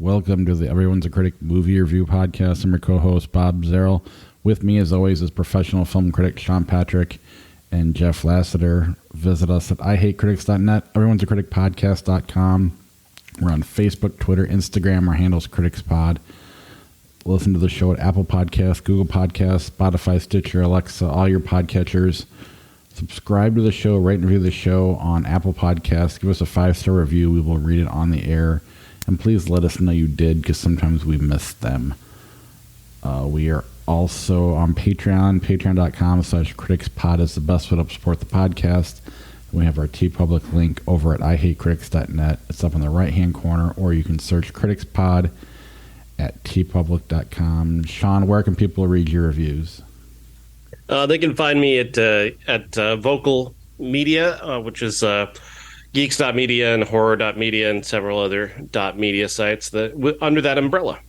Welcome to the Everyone's a Critic movie review podcast. I'm your co-host, Bob Zerl. With me, as always, is professional film critic Sean Patrick and Jeff Lassiter. Visit us at ihatecritics.net, everyone's a critic podcast.com. We're on Facebook, Twitter, Instagram. Our handle's CriticsPod. Listen to the show at Apple Podcasts, Google Podcasts, Spotify, Stitcher, Alexa, all your podcatchers. Subscribe to the show, rate and review the show on Apple Podcasts. Give us a 5-star review. We will read it on the air. And please let us know you did, because sometimes we miss them. We are also on Patreon. Patreon.com/CriticsPod is the best way to support the podcast. We have our TeePublic link over at ihatecritics.net. It's up in the right-hand corner, or you can search CriticsPod at tpublic.com. Sean, where can people read your reviews? They can find me at Vocal Media, which is geeks.media and horror.media and several other .media sites under that umbrella.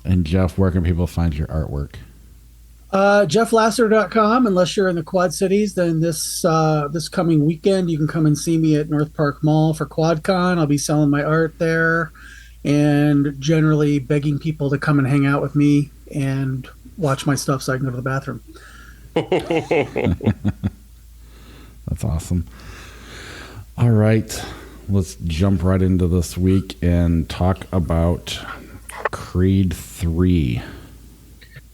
And Jeff, where can people find your artwork? JeffLasser.com. Unless you're in the Quad Cities, then this coming weekend you can come and see me at North Park Mall for QuadCon. I'll be selling my art there and generally begging people to come and hang out with me and watch my stuff so I can go to the bathroom. That's awesome. All right, let's jump right into this week and talk about Creed 3.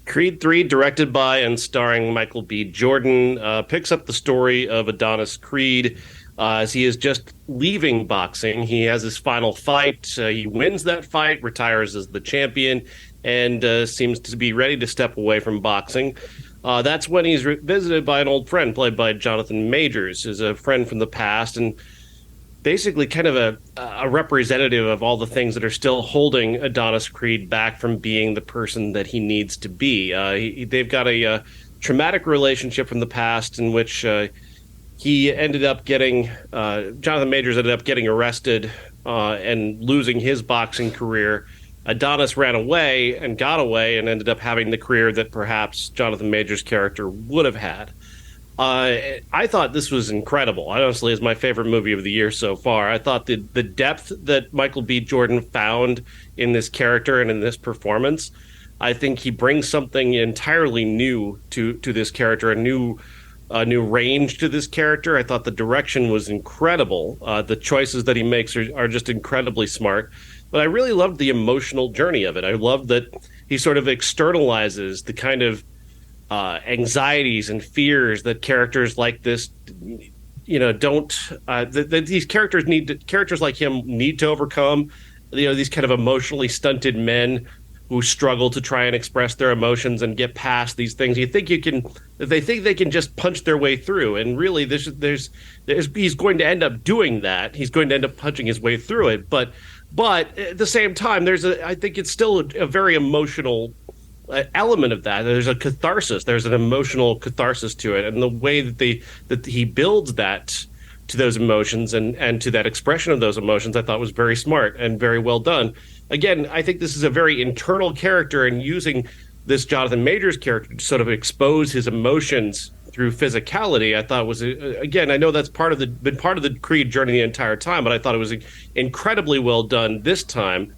Creed 3, directed by and starring Michael B. Jordan, picks up the story of Adonis Creed as he is just leaving boxing. He has his final fight. He wins that fight, retires as the champion, and seems to be ready to step away from boxing. That's when he's visited by an old friend played by Jonathan Majors, who's a friend from the past and basically kind of a representative of all the things that are still holding Adonis Creed back from being the person that he needs to be. They've got a traumatic relationship from the past in which he ended up getting, Jonathan Majors ended up getting arrested and losing his boxing career. Adonis ran away and got away and ended up having the career that perhaps Jonathan Majors' character would have had. I thought this was incredible. Honestly, it's my favorite movie of the year so far. I thought the depth that Michael B. Jordan found in this character and in this performance, I think he brings something entirely new to this character, a new range to this character. I thought the direction was incredible. The choices that he makes are just incredibly smart. But I really loved the emotional journey of it. I loved that he sort of externalizes the kind of anxieties and fears that characters like this, don't. That these characters like him need to overcome. These kind of emotionally stunted men who struggle to try and express their emotions and get past these things. They think they can just punch their way through, and really, he's going to end up doing that. He's going to end up punching his way through it, but at the same time, I think it's still a very emotional element of that. There's a catharsis. There's an emotional catharsis to it, and the way that he builds that to those emotions and to that expression of those emotions, I thought was very smart and very well done. Again, I think this is a very internal character, and using this Jonathan Majors character to sort of expose his emotions through physicality, I thought was, again, I know that's been part of the Creed journey the entire time, but I thought it was incredibly well done this time,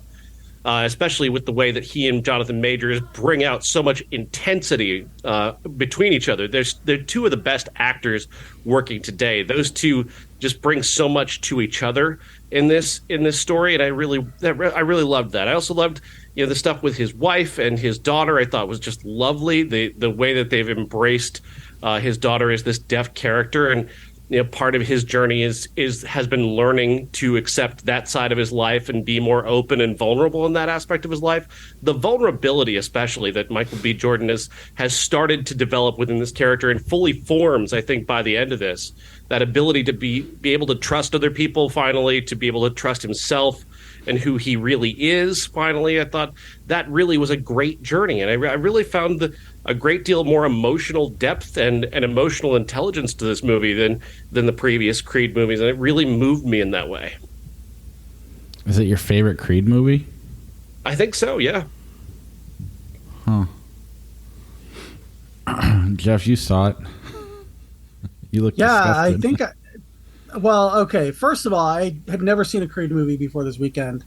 especially with the way that he and Jonathan Majors bring out so much intensity between each other. They're two of the best actors working today. Those two just bring so much to each other in this story, and I really loved that. I also loved the stuff with his wife and his daughter. I thought was just lovely. The way that they've embraced his daughter as this deaf character, and part of his journey has been learning to accept that side of his life and be more open and vulnerable in that aspect of his life. The vulnerability, especially, that Michael B. Jordan has started to develop within this character and fully forms, I think, by the end of this. That ability to be able to trust other people, finally, to be able to trust himself and who he really is, finally. I thought that really was a great journey, and I really found a great deal more emotional depth and emotional intelligence to this movie than the previous Creed movies, and it really moved me in that way. Is it your favorite Creed movie? I think so, yeah. Huh. Jeff, you saw it. You look disgusted. Well, okay. First of all, I had never seen a Creed movie before this weekend.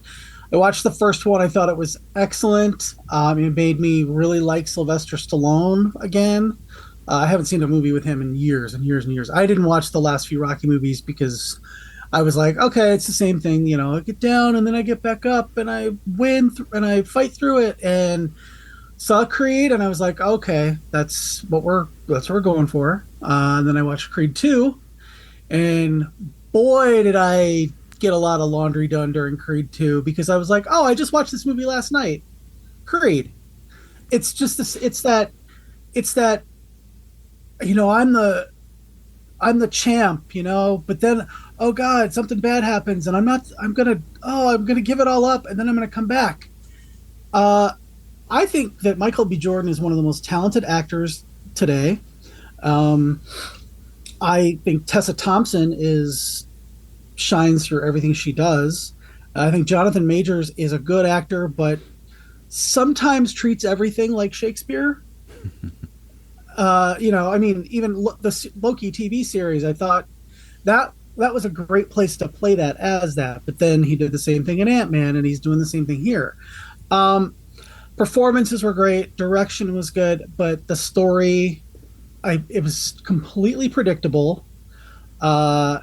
I watched the first one. I thought it was excellent. It made me really like Sylvester Stallone again. I haven't seen a movie with him in years and years and years. I didn't watch the last few Rocky movies because I was like, okay, it's the same thing. You know, I get down and then I get back up and I and I fight through it. And saw Creed and I was like, okay, that's what we're going for. And then I watched Creed 2, and boy, did I get a lot of laundry done during Creed 2 because I was like, oh, I just watched this movie last night. Creed. It's just this, it's that, I'm the champ, but then, oh God, something bad happens and I'm gonna give it all up and then I'm gonna come back. Uh, I think that Michael B. Jordan is one of the most talented actors today. Um, I think Tessa Thompson is shines through everything she does. I think Jonathan Majors is a good actor, but sometimes treats everything like Shakespeare. I mean, even the Loki TV series, I thought that was a great place to play that as that. But then he did the same thing in Ant-Man, and he's doing the same thing here. Um, Performances were great, direction was good, but the story, it was completely predictable. Uh,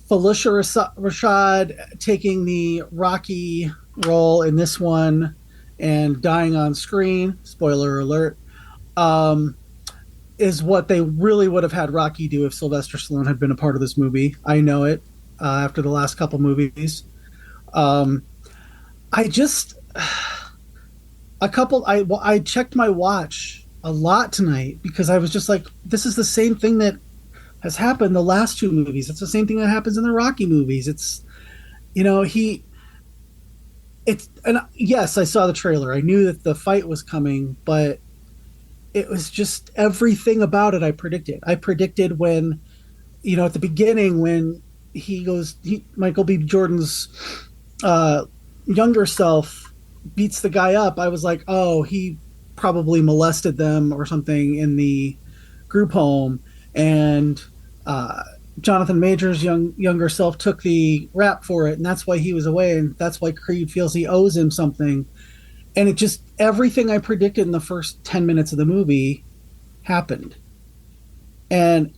Felicia Rashad taking the Rocky role in this one and dying on screen, spoiler alert, um, is what they really would have had Rocky do if Sylvester Stallone had been a part of this movie. I know it after the last couple movies. Um, I just I checked my watch a lot tonight because I was just like, this is the same thing that has happened the last two movies. It's the same thing that happens in the Rocky movies. It's you know he it's and yes, I saw the trailer. I knew that the fight was coming, but it was just everything about it I predicted. I predicted when at the beginning when Michael B. Jordan's uh, younger self beats the guy up. I was like, oh, he probably molested them or something in the group home, and uh, Jonathan Majors' younger self took the rap for it, and that's why he was away, and that's why Creed feels he owes him something. And it just everything I predicted in the first 10 minutes of the movie happened. And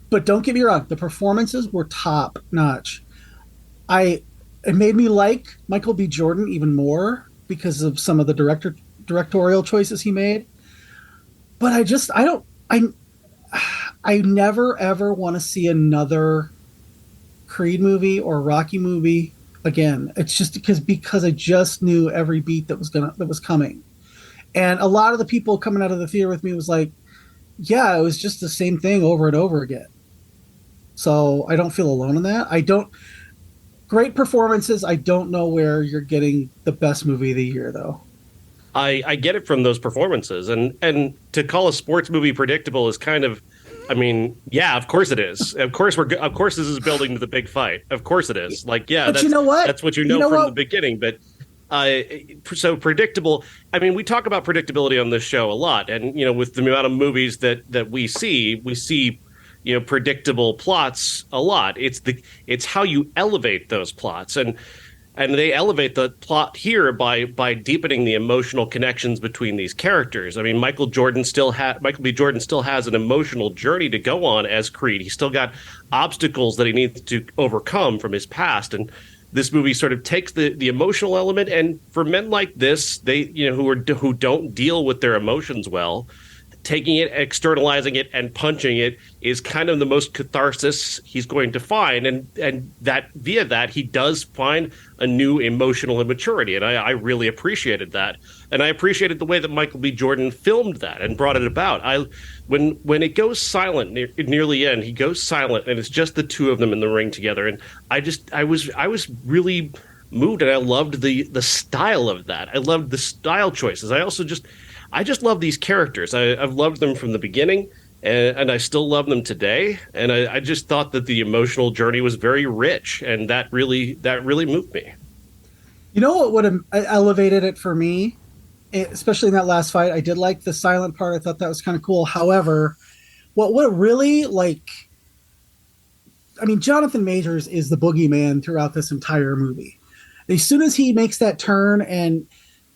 but don't get me wrong, the performances were top notch. I It made me like Michael B. Jordan even more because of some of the directorial choices he made. But I never ever want to see another Creed movie or Rocky movie again. It's just because I just knew every beat that was coming. And a lot of the people coming out of the theater with me was like, yeah, it was just the same thing over and over again. So I don't feel alone in that. I don't Great performances. I don't know where you're getting the best movie of the year though. I get it from those performances, and to call a sports movie predictable is kind of, I mean, yeah, of course it is. Of course this is building to the big fight. Of course it is. Like, yeah, But you know what? that's what you You know know from what? the beginning. But uh, so predictable. I mean, we talk about predictability on this show a lot, and with the amount of movies that we see, predictable plots a lot. It's how you elevate those plots, and they elevate the plot here by deepening the emotional connections between these characters. I mean, Michael B. Jordan still has an emotional journey to go on as Creed. He's still got obstacles that he needs to overcome from his past, and this movie sort of takes the emotional element. And for men like this, they who don't deal with their emotions well, taking it, externalizing it, and punching it is kind of the most catharsis he's going to find, and that via that he does find a new emotional immaturity, and I really appreciated that, and I appreciated the way that Michael B. Jordan filmed that and brought it about. When it goes silent near the end, he goes silent, and it's just the two of them in the ring together, and I was really moved, and I loved the style of that. I loved the style choices. I just love these characters. I've loved them from the beginning, and I still love them today. And I just thought that the emotional journey was very rich, and that really moved me. You know what would have elevated it for me, especially in that last fight? I did like the silent part. I thought that was kind of cool. However, what would really I mean, Jonathan Majors is the boogeyman throughout this entire movie. As soon as he makes that turn and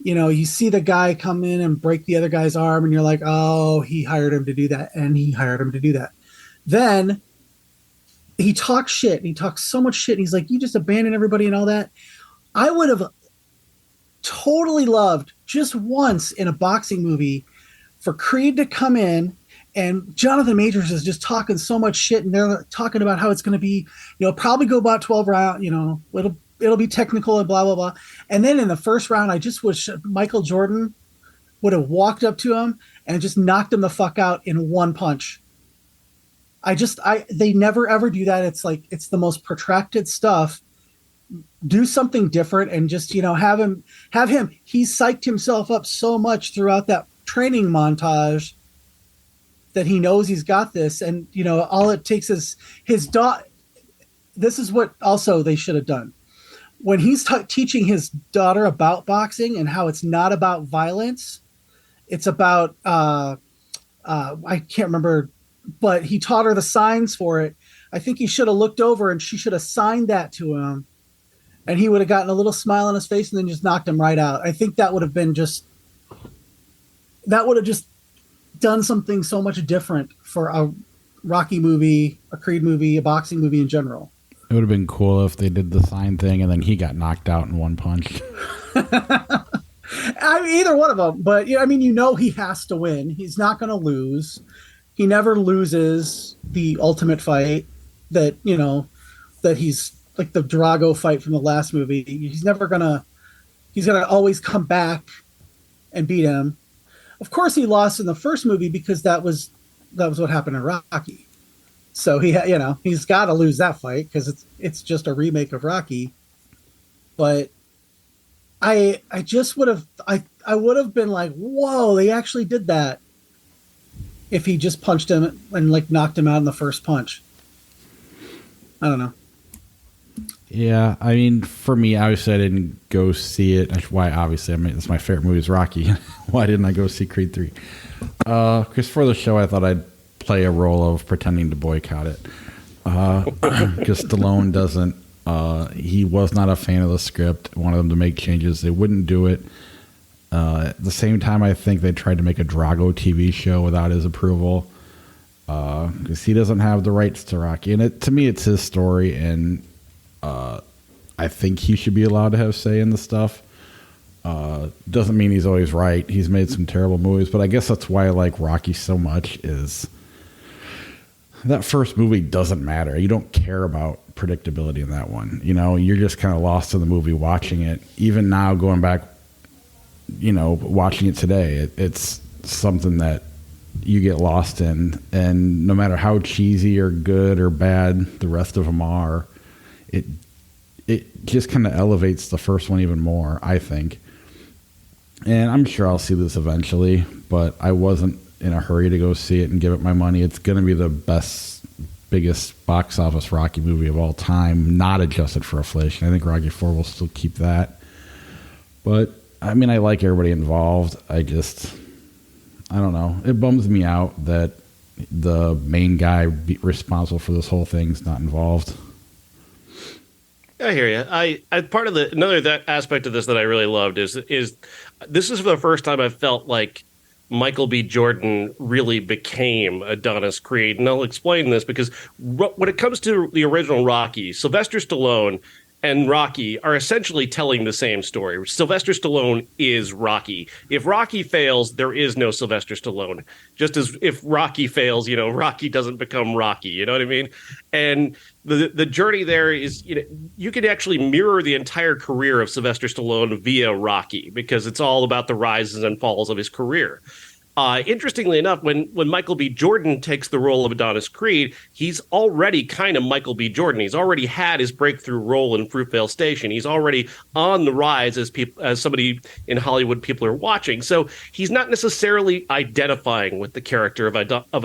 you see the guy come in and break the other guy's arm, and you're like, oh, he hired him to do that, and he hired him to do that. Then he talks shit. He talks so much shit. And he's like, you just abandoned everybody and all that. I would have totally loved just once in a boxing movie for Creed to come in, and Jonathan Majors is just talking so much shit, and they're talking about how it's going to be, probably go about 12 rounds, it'll be technical and blah, blah, blah. And then in the first round, I just wish Michael Jordan would have walked up to him and just knocked him the fuck out in one punch. They never ever do that. It's like, it's the most protracted stuff. Do something different and just, have him, he's psyched himself up so much throughout that training montage that he knows he's got this. And, all it takes is his daughter. This is what also they should have done. When he's teaching his daughter about boxing and how it's not about violence, it's about, I can't remember, but he taught her the signs for it. I think he should have looked over and she should have signed that to him, and he would have gotten a little smile on his face and then just knocked him right out. I think that would have just done something so much different for a Rocky movie, a Creed movie, a boxing movie in general. It would have been cool if they did the sign thing and then he got knocked out in one punch. I mean, either one of them, but he has to win. He's not going to lose. He never loses the ultimate fight that he's like the Drago fight from the last movie. He's gonna always come back and beat him. Of course, he lost in the first movie because that was what happened in Rocky. So he's got to lose that fight because it's just a remake of Rocky. But I just would have I would have been like, whoa, they actually did that. If he just punched him and like knocked him out in the first punch. I don't know. Yeah, I mean, for me, obviously I didn't go see it. That's why, obviously, it's my favorite movie is Rocky. Why didn't I go see Creed 3? Because for the show, I thought I'd play a role of pretending to boycott it. Because Stallone doesn't, he was not a fan of the script, wanted them to make changes. They wouldn't do it. At the same time, I think they tried to make a Drago TV show without his approval. Because he doesn't have the rights to Rocky. And to me, it's his story, and I think he should be allowed to have say in the stuff. Doesn't mean he's always right. He's made some terrible movies, but I guess that's why I like Rocky so much is that first movie doesn't matter. You don't care about predictability in that one. You're just kind of lost in the movie watching it. Even now, going back, watching it today, it's something that you get lost in. And no matter how cheesy or good or bad the rest of them are, it just kind of elevates the first one even more, I think. And I'm sure I'll see this eventually, but I wasn't in a hurry to go see it and give it my money. It's going to be the biggest box office Rocky movie of all time, not adjusted for inflation. I think Rocky IV will still keep that. But, I mean, I like everybody involved. I don't know. It bums me out that the main guy responsible for this whole thing's not involved. I hear you. I part of another aspect of this that I really loved is this is the first time I felt like Michael B. Jordan really became Adonis Creed, and I'll explain this because when it comes to the original Rocky, Sylvester Stallone and Rocky are essentially telling the same story. Sylvester Stallone is Rocky. If Rocky fails, there is no Sylvester Stallone. Just as if Rocky fails, Rocky doesn't become Rocky. You know what I mean? And the journey there is, you could actually mirror the entire career of Sylvester Stallone via Rocky because it's all about the rises and falls of his career. Interestingly enough, when Michael B. Jordan takes the role of Adonis Creed, he's already kind of Michael B. Jordan. He's already had his breakthrough role in Fruitvale Station. He's already on the rise as somebody in Hollywood people are watching. So he's not necessarily identifying with the character of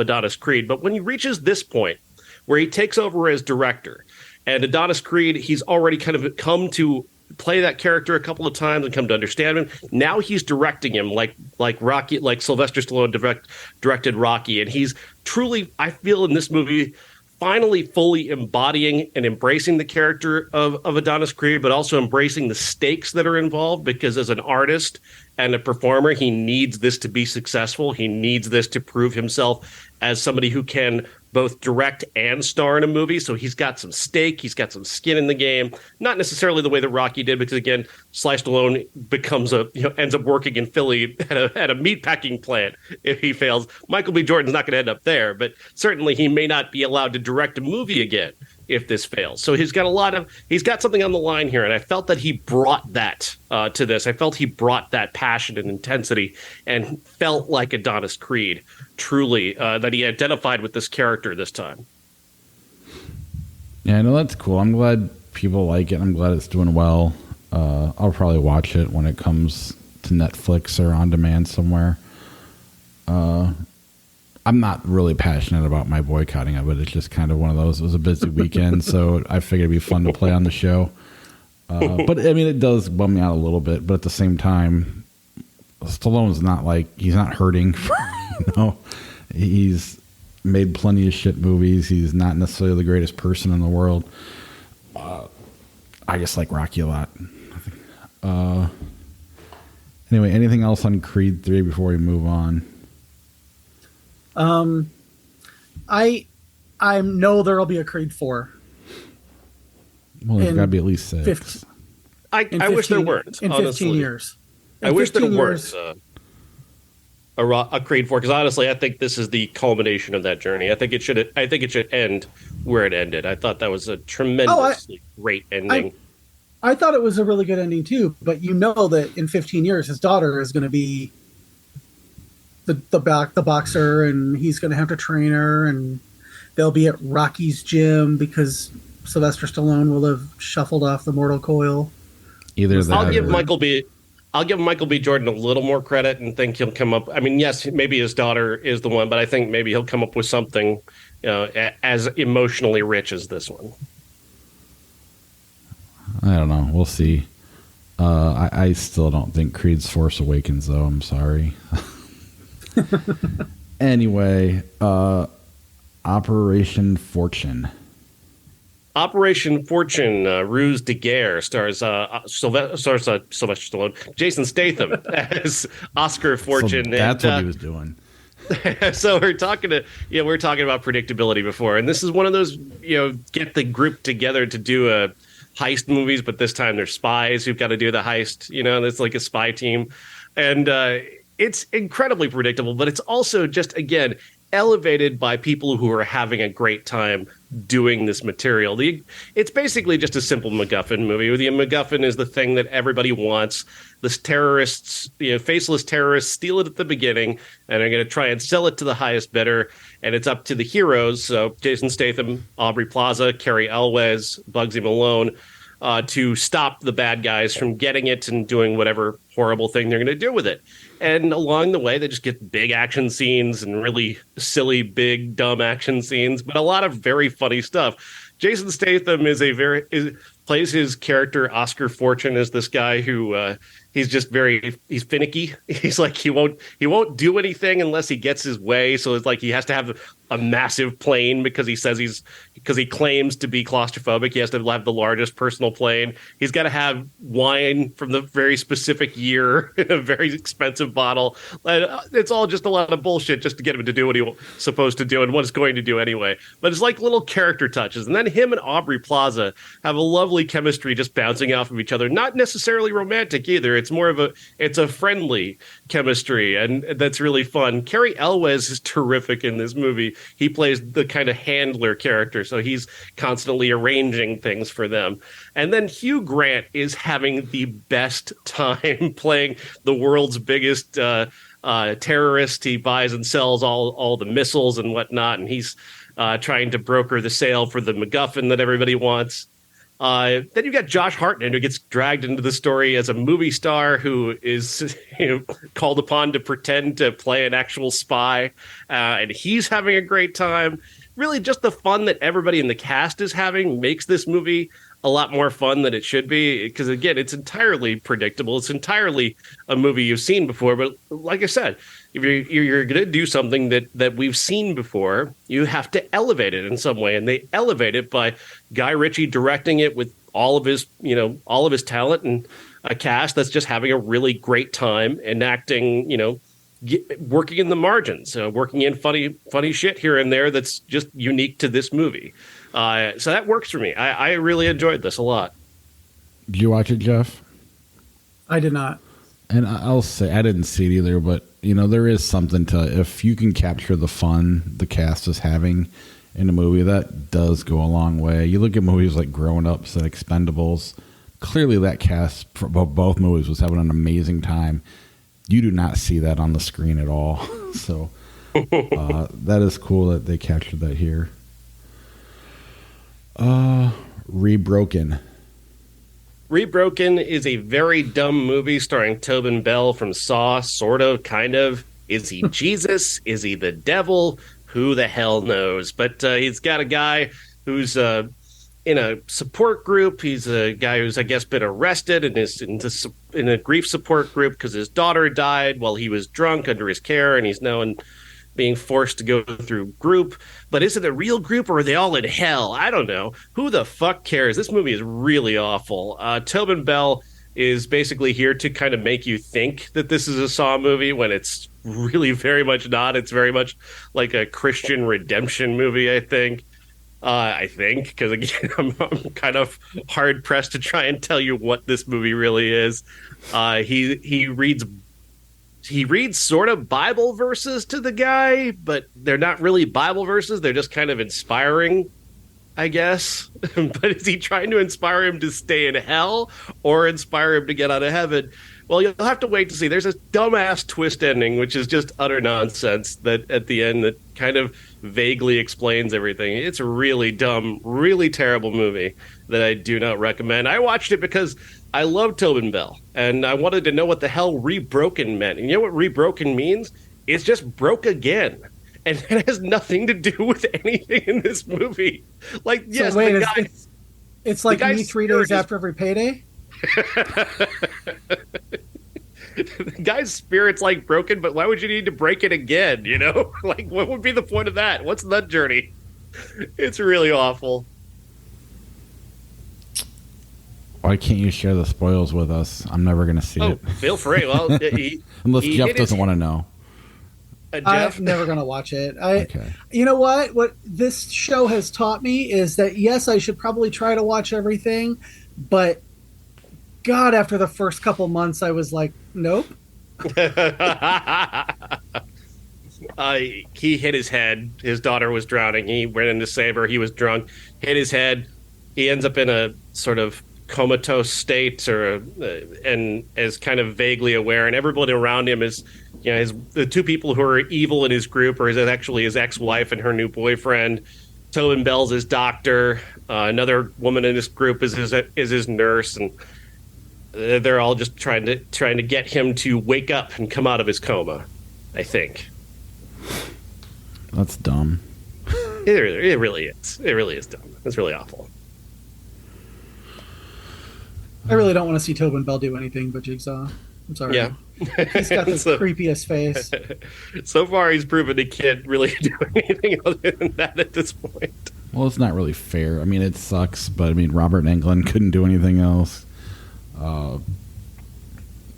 Adonis Creed. But when he reaches this point where he takes over as director, and Adonis Creed, he's already kind of come to play that character a couple of times and come to understand him. Now he's directing him like Rocky, like Sylvester Stallone directed Rocky, and he's truly, I feel, in this movie finally fully embodying and embracing the character of Adonis Creed, but also embracing the stakes that are involved, because as an artist and a performer, he needs this to be successful. He needs this to prove himself as somebody who can both direct and star in a movie. So he's got some stake. He's got some skin in the game. Not necessarily the way that Rocky did, because again, Sly Stallone becomes ends up working in Philly at a meatpacking plant if he fails. Michael B. Jordan's not going to end up there, but certainly he may not be allowed to direct a movie again if this fails. So he's got something on the line here, and I felt that he brought that to this. I felt he brought that passion and intensity, and felt like Adonis Creed, truly, that he identified with this character this time. Yeah, I know, that's cool. I'm glad people like it. I'm glad it's doing well. I'll probably watch it when it comes to Netflix or on demand somewhere. I'm not really passionate about my boycotting of it. It's just kind of one of those. It was a busy weekend, so I figured it'd be fun to play on the show. But I mean, it does bum me out a little bit. But at the same time, Stallone's he's not hurting. He's made plenty of shit movies. He's not necessarily the greatest person in the world. I just like Rocky a lot. Anyway, anything else on Creed 3 before we move on? I know there'll be a Creed 4. Well, there's got to be at least 6. I wish there weren't. In 15 years. I wish there weren't a Creed 4, because honestly, I think this is the culmination of that journey. I think it should end where it ended. I thought that was a tremendously great ending. I thought it was a really good ending too, but you know that in 15 years, his daughter is going to be the boxer, and he's going to have to train her, and they'll be at Rocky's gym because Sylvester Stallone will have shuffled off the mortal coil. Either that, I'll give Michael B. Jordan a little more credit and think he'll come up. I mean, yes, maybe his daughter is the one, but I think maybe he'll come up with something as emotionally rich as this one. I don't know. We'll see. I still don't think Creed's Force Awakens, though. I'm sorry. Anyway, Operation Fortune. Operation Fortune, Ruse de Guerre, stars Sylvester Stallone, Jason Statham as Oscar Fortune. So that's what he was doing. So we're talking about predictability before, and this is one of those, get the group together to do a heist movies, but this time they're spies who've got to do the heist. It's like a spy team, and it's incredibly predictable, but it's also just, again, elevated by people who are having a great time doing this material. It's basically just a simple MacGuffin movie. The MacGuffin is the thing that everybody wants. The terrorists, faceless terrorists, steal it at the beginning, and are going to try and sell it to the highest bidder. And it's up to the heroes, so Jason Statham, Aubrey Plaza, Cary Elwes, Bugsy Malone, to stop the bad guys from getting it and doing whatever horrible thing they're going to do with it. And along the way, they just get big action scenes and really silly, big, dumb action scenes, but a lot of very funny stuff. Jason Statham plays his character Oscar Fortune as this guy who he's finicky. He's like he won't do anything unless he gets his way. So it's like he has to have a massive plane because he claims to be claustrophobic. He has to have the largest personal plane. He's got to have wine from the very specific year in a very expensive bottle. And it's all just a lot of bullshit just to get him to do what he's supposed to do and what he's going to do anyway. But it's like little character touches. And then him and Aubrey Plaza have a lovely chemistry just bouncing off of each other. Not necessarily romantic either. It's more of a friendly chemistry, and that's really fun. Cary Elwes is terrific in this movie. He plays the kind of handler character, so he's constantly arranging things for them. And then Hugh Grant is having the best time playing the world's biggest terrorist. He buys and sells all the missiles and whatnot, and he's trying to broker the sale for the MacGuffin that everybody wants. Then you've got Josh Hartnett, who gets dragged into the story as a movie star who is called upon to pretend to play an actual spy, and he's having a great time. Really, just the fun that everybody in the cast is having makes this movie a lot more fun than it should be. Because again, it's entirely predictable. It's entirely a movie you've seen before. But like I said, if you're going to do something that we've seen before, you have to elevate it in some way. And they elevate it by Guy Ritchie directing it with all of his talent and a cast that's just having a really great time enacting, working in the margins, working in funny shit here and there that's just unique to this movie. So that works for me. I really enjoyed this a lot. Did you watch it, Jeff? I did not. And I'll say I didn't see it either, but there is something to, if you can capture the fun the cast is having in a movie, that does go a long way. You look at movies like Grown Ups and Expendables. Clearly, that cast for both movies was having an amazing time. You do not see that on the screen at all. So that is cool that they captured that here. Rebroken. Rebroken is a very dumb movie starring Tobin Bell from Saw, sort of, kind of. Is he Jesus? Is he the devil? Who the hell knows? But he's got a guy who's in a support group. He's a guy who's, I guess, been arrested and is in a grief support group because his daughter died while he was drunk under his care, and he's now being forced to go through group. But is it a real group or are they all in hell? I don't know. Who the fuck cares? This movie is really awful. Tobin Bell is basically here to kind of make you think that this is a Saw movie when it's really very much not. It's very much like a Christian redemption movie, I think. Because again, I'm kind of hard pressed to try and tell you what this movie really is. He reads sort of Bible verses to the guy, but they're not really Bible verses. They're just kind of inspiring, I guess. But is he trying to inspire him to stay in hell or inspire him to get out of heaven? Well, you'll have to wait to see. There's this dumbass twist ending, which is just utter nonsense that at the end that kind of vaguely explains everything. It's a really dumb, really terrible movie that I do not recommend. I watched it because I love Tobin Bell, and I wanted to know what the hell rebroken meant. And you know what rebroken means? It's just broke again. And it has nothing to do with anything in this movie. Like, yes, so wait, it's like me 3 days after every payday? The guy's spirit's like broken, but why would you need to break it again? Like, what would be the point of that? What's that journey? It's really awful. Why can't you share the spoils with us? I'm never going to see it. Feel free. Well, unless Jeff doesn't want to know. Jeff? I'm never going to watch it. Okay. You know what? What this show has taught me is that, yes, I should probably try to watch everything, but God, after the first couple months, I was like, nope. He hit his head. His daughter was drowning. He went in to save her. He was drunk, hit his head. He ends up in a sort of comatose state, and is kind of vaguely aware. And everybody around him is, the two people who are evil in his group are actually his ex-wife and her new boyfriend. Tobin Bell's his doctor. Another woman in this group is his nurse, and they're all just trying to get him to wake up and come out of his coma, I think. That's dumb. It really is. It really is dumb. It's really awful. I really don't want to see Tobin Bell do anything but Jigsaw. I'm sorry. Yeah. He's got the creepiest face. So far, he's proven he can't really do anything other than that at this point. Well, it's not really fair. I mean, it sucks, but Robert Englund couldn't do anything else.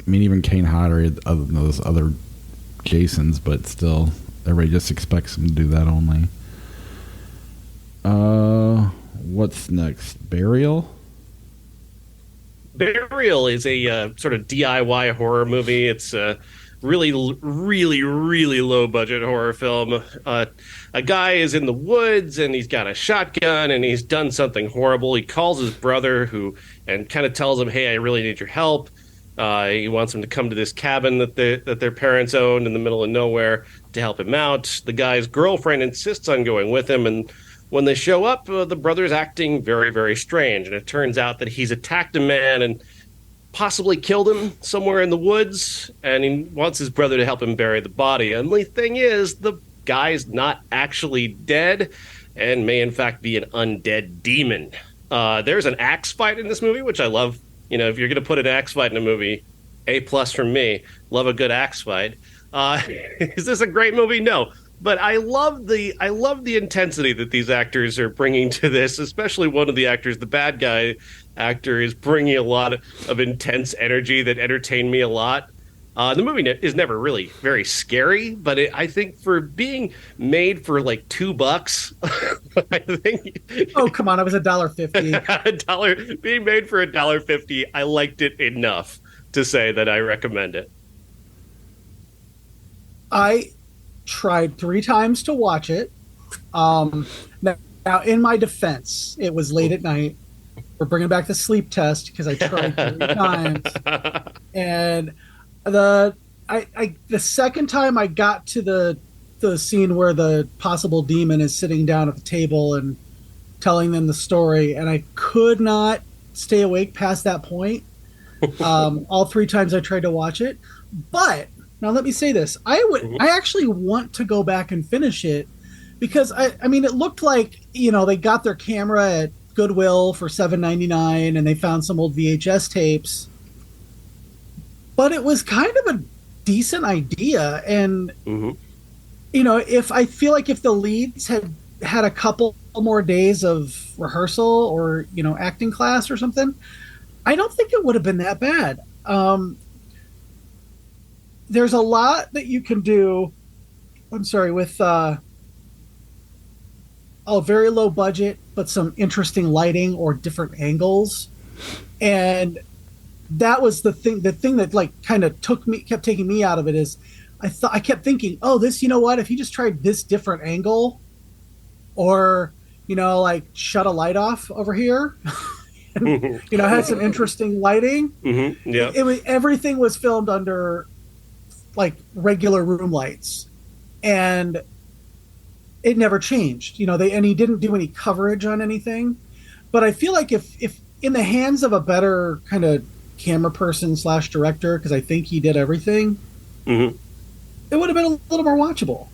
Even Kane Hodder, other than those other Jasons, but still, everybody just expects him to do that only. What's next? Burial? Burial is a sort of DIY horror movie. It's a really, really, really low budget horror film. A guy is in the woods and he's got a shotgun and he's done something horrible. He calls his brother and kind of tells him, "Hey, I really need your help." He wants him to come to this cabin that their parents owned in the middle of nowhere to help him out. The guy's girlfriend insists on going with him, and when they show up, the brother's acting very, very strange, and it turns out that he's attacked a man and possibly killed him somewhere in the woods, and he wants his brother to help him bury the body. Only thing is, the guy's not actually dead and may in fact be an undead demon. There's an axe fight in this movie, which I love. You know, if you're going to put an axe fight in a movie, A+ from me. Love a good axe fight. Is this a great movie? No, but I love the intensity that these actors are bringing to this. Especially one of the actors, the bad guy actor, is bringing a lot of intense energy that entertained me a lot. The movie is never really very scary, but I think for being made for like $2, I think. Oh, come on! It was $1.50. A dollar being made for $1.50. I liked it enough to say that I recommend it. I tried 3 times to watch it. Now, in my defense, it was late at night. We're bringing back the sleep test because I tried 3 times, and the second time I got to the scene where the possible demon is sitting down at the table and telling them the story, and I could not stay awake past that point. All 3 times I tried to watch it, but now let me say this: I actually want to go back and finish it because I mean, it looked like they got their camera at Goodwill for $7.99 and they found some old VHS tapes, but it was kind of a decent idea. And if I feel like if the leads had a couple more days of rehearsal or acting class or something, I don't think it would have been that bad. There's a lot that you can do. I'm sorry, with a very low budget, but some interesting lighting or different angles. And that was the thing that like kind of kept taking me out of it is I kept thinking, oh, this, if you just tried this different angle or, like shut a light off over here, and, had some interesting lighting. Yeah. Everything was filmed under like regular room lights, and it never changed. And he didn't do any coverage on anything. But I feel like if in the hands of a better kind of camera person / director, because I think he did everything, it would have been a little more watchable.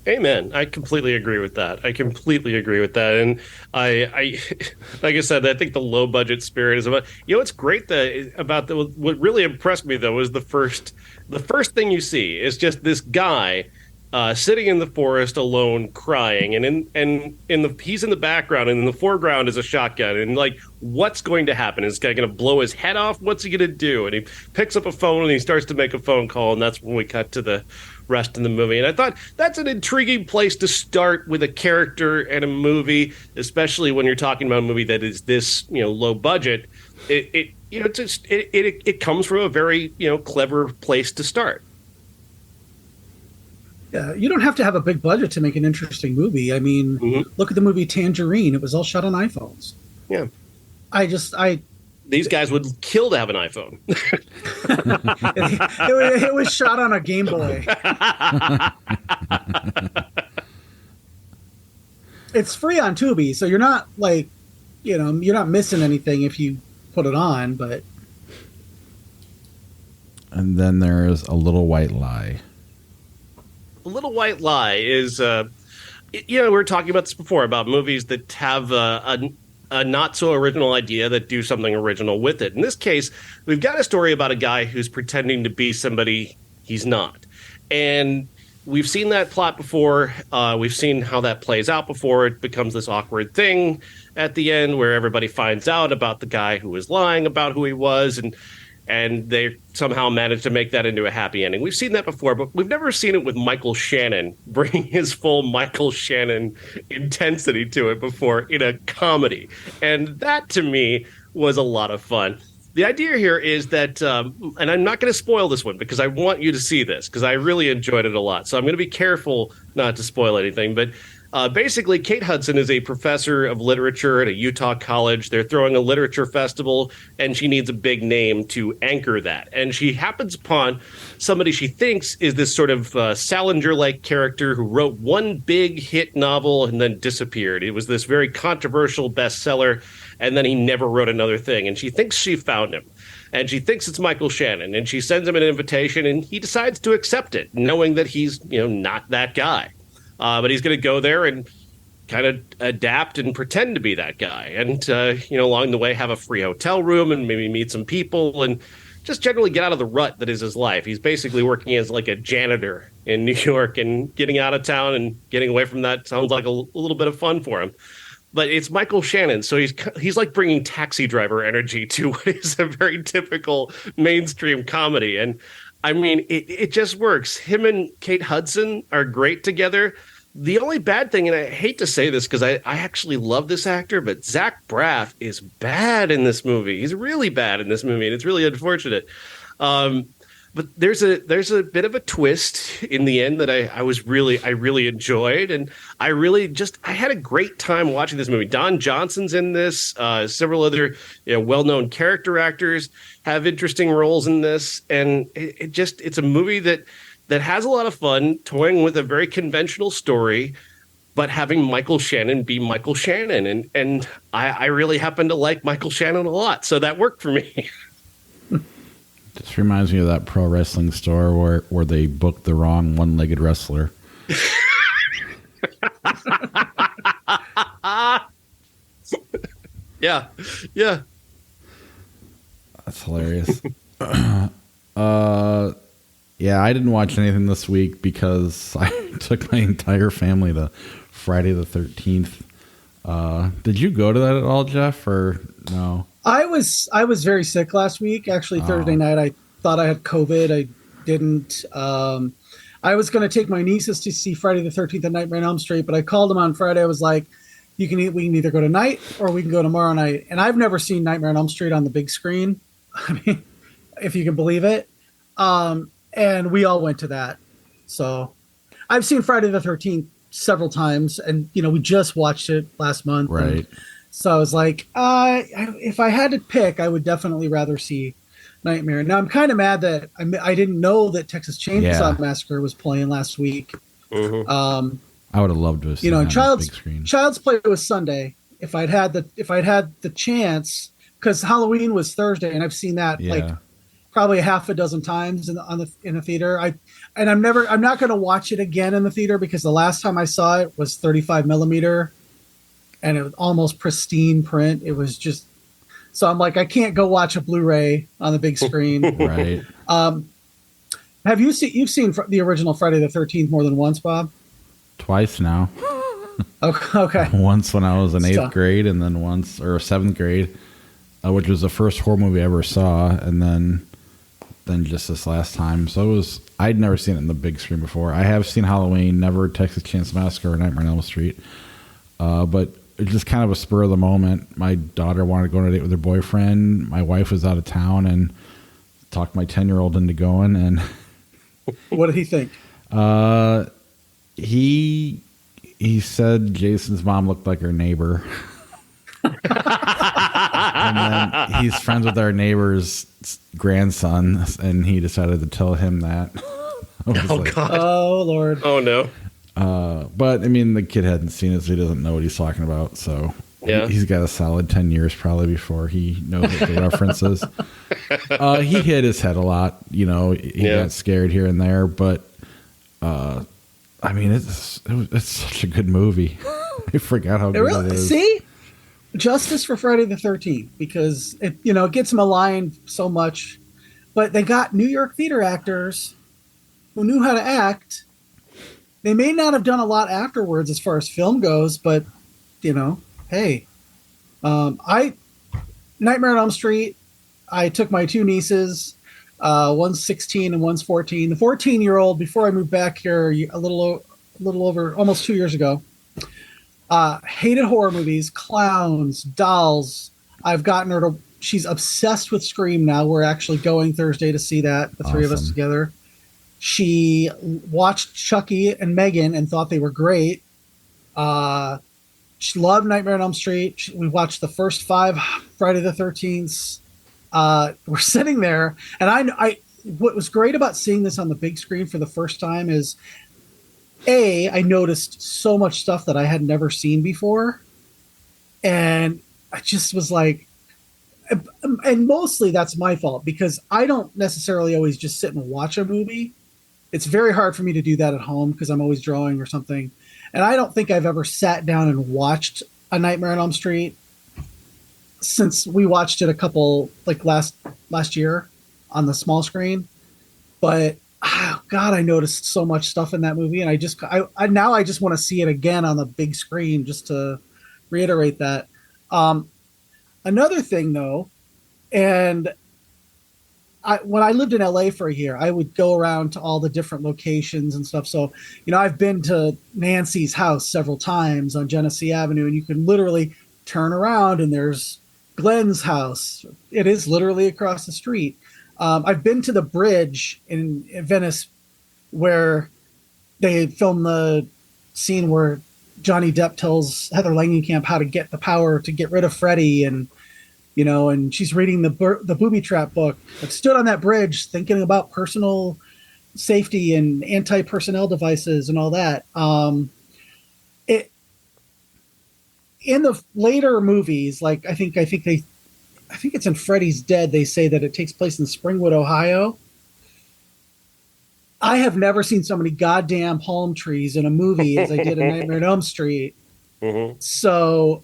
Amen. I completely agree with that. And I like I said, I think the low budget spirit is about, what's great what really impressed me though was the first thing you see is just this guy sitting in the forest alone crying, and he's in the background, and in the foreground is a shotgun, and like, what's going to happen? Is this guy going to blow his head off? What's he going to do? And he picks up a phone and he starts to make a phone call, and that's when we cut to the rest of the movie. And I thought that's an intriguing place to start with a character and a movie, especially when you're talking about a movie that is this low budget. It comes from a very clever place to start. Yeah, you don't have to have a big budget to make an interesting movie. I mean, look at the movie Tangerine. It was all shot on iPhones. Yeah. These guys would kill to have an iPhone. it was shot on a Game Boy. It's free on Tubi, so you're not like, you're not missing anything if you put it on, but. And then there's A Little White Lie. A Little White Lie is, we were talking about this before, about movies that have a not so original idea that do something original with it. In this case, we've got a story about a guy who's pretending to be somebody he's not. And we've seen that plot before. We've seen how that plays out before. It becomes this awkward thing at the end where everybody finds out about the guy who was lying about who he was, and they somehow managed to make that into a happy ending. We've seen that before, but we've never seen it with Michael Shannon bringing his full Michael Shannon intensity to it before in a comedy. And that, to me, was a lot of fun. The idea here is that, and I'm not going to spoil this one because I want you to see this because I really enjoyed it a lot. So I'm going to be careful not to spoil anything, but basically, Kate Hudson is a professor of literature at a Utah college. They're throwing a literature festival, and she needs a big name to anchor that. And she happens upon somebody she thinks is this sort of Salinger-like character who wrote one big hit novel and then disappeared. It was this very controversial bestseller, and then he never wrote another thing. And she thinks she found him. And she thinks it's Michael Shannon, and she sends him an invitation, and he decides to accept it, knowing that he's, not that guy. But he's going to go there and kind of adapt and pretend to be that guy, and along the way have a free hotel room and maybe meet some people and just generally get out of the rut that is his life. He's basically working as like a janitor in New York, and getting out of town and getting away from that sounds like a little bit of fun for him. But it's Michael Shannon, so he's like bringing Taxi Driver energy to what is a very typical mainstream comedy. And I mean, it just works. Him and Kate Hudson are great together. The only bad thing, and I hate to say this because I actually love this actor, but Zach Braff is bad in this movie. He's really bad in this movie, and it's really unfortunate. But there's a bit of a twist in the end that I really enjoyed, and I had a great time watching this movie. Don Johnson's in this. Several other well-known character actors have interesting roles in this, and it's a movie that has a lot of fun toying with a very conventional story, but having Michael Shannon be Michael Shannon. And I really happen to like Michael Shannon a lot, so that worked for me. Just reminds me of that pro wrestling store where they booked the wrong one-legged wrestler. Yeah. That's hilarious. Yeah, I didn't watch anything this week because I took my entire family to Friday the 13th. Did you go to that at all, Jeff, or no? I was very sick last week. Actually, Thursday night, I thought I had COVID. I didn't. I was going to take my nieces to see Friday the 13th at Nightmare on Elm Street, but I called them on Friday. I was like, we can either go tonight or we can go tomorrow night. And I've never seen Nightmare on Elm Street on the big screen. I mean, if you can believe it. And we all went to that. So I've seen Friday the 13th several times, and we just watched it last month. Right. So I was like, if I had to pick, I would definitely rather see Nightmare. Now I'm kind of mad that I didn't know that Texas Chainsaw Massacre was playing last week. Mm-hmm. I would have loved to have seen that on the big screen. Child's Play was Sunday. If I'd had the chance, because Halloween was Thursday, and I've seen that probably a half a dozen times in the theater. I'm not going to watch it again in the theater because the last time I saw it was 35 millimeter, and it was almost pristine print. It was just, so I'm like, I can't go watch a Blu-ray on the big screen. Right. You've seen the original Friday the 13th more than once, Bob? Twice now. Okay. Once when I was in 8th grade, and then once, or 7th grade, which was the first horror movie I ever saw, and then just this last time. So I'd never seen it in the big screen before. I have seen Halloween, never Texas Chainsaw Massacre or Nightmare on Elm Street. But it's just kind of a spur of the moment. My daughter wanted to go on a date with her boyfriend. My wife was out of town and talked my 10-year-old into going. And what did he think? He said Jason's mom looked like her neighbor. And then he's friends with our neighbor's grandson, and he decided to tell him that. God. Oh, Lord. Oh, no. But, I mean, the kid hadn't seen it, so he doesn't know what he's talking about. So he's got a solid 10 years probably before he knows what the reference is. He hit his head a lot. He got scared here and there. But, I mean, it's such a good movie. I forgot how good it is. See? Justice for Friday the 13th, because it gets maligned so much, but they got New York theater actors who knew how to act. They may not have done a lot afterwards as far as film goes, but hey, Nightmare on Elm Street. I took my two nieces, one's 16 and one's 14. The 14-year-old, before I moved back here a little over almost 2 years ago, hated horror movies, clowns, dolls. I've gotten her to, she's obsessed with Scream now. We're actually going Thursday to see that, the three of us together. She watched Chucky and Megan and thought they were great. She loved Nightmare on Elm Street. We watched the first 5 Friday the 13th. We're sitting there, and I what was great about seeing this on the big screen for the first time is, I noticed so much stuff that I had never seen before. And I just was like, and mostly that's my fault because I don't necessarily always just sit and watch a movie. It's very hard for me to do that at home because I'm always drawing or something. And I don't think I've ever sat down and watched A Nightmare on Elm Street since we watched it a couple like last year on the small screen. But oh God, I noticed so much stuff in that movie, and I now I just want to see it again on the big screen just to reiterate that. Another thing though, and when I lived in LA for a year, I would go around to all the different locations and stuff. So, I've been to Nancy's house several times on Genesee Avenue, and you can literally turn around and there's Glenn's house. It is literally across the street. I've been to the bridge in Venice where they filmed the scene where Johnny Depp tells Heather Langenkamp how to get the power to get rid of Freddie, and and she's reading the booby trap book. I've stood on that bridge thinking about personal safety and anti-personnel devices and all that. In the later movies, like I think it's in Freddy's Dead, they say that it takes place in Springwood, Ohio. I have never seen so many goddamn palm trees in a movie as I did in Nightmare on Elm Street. Mm-hmm. So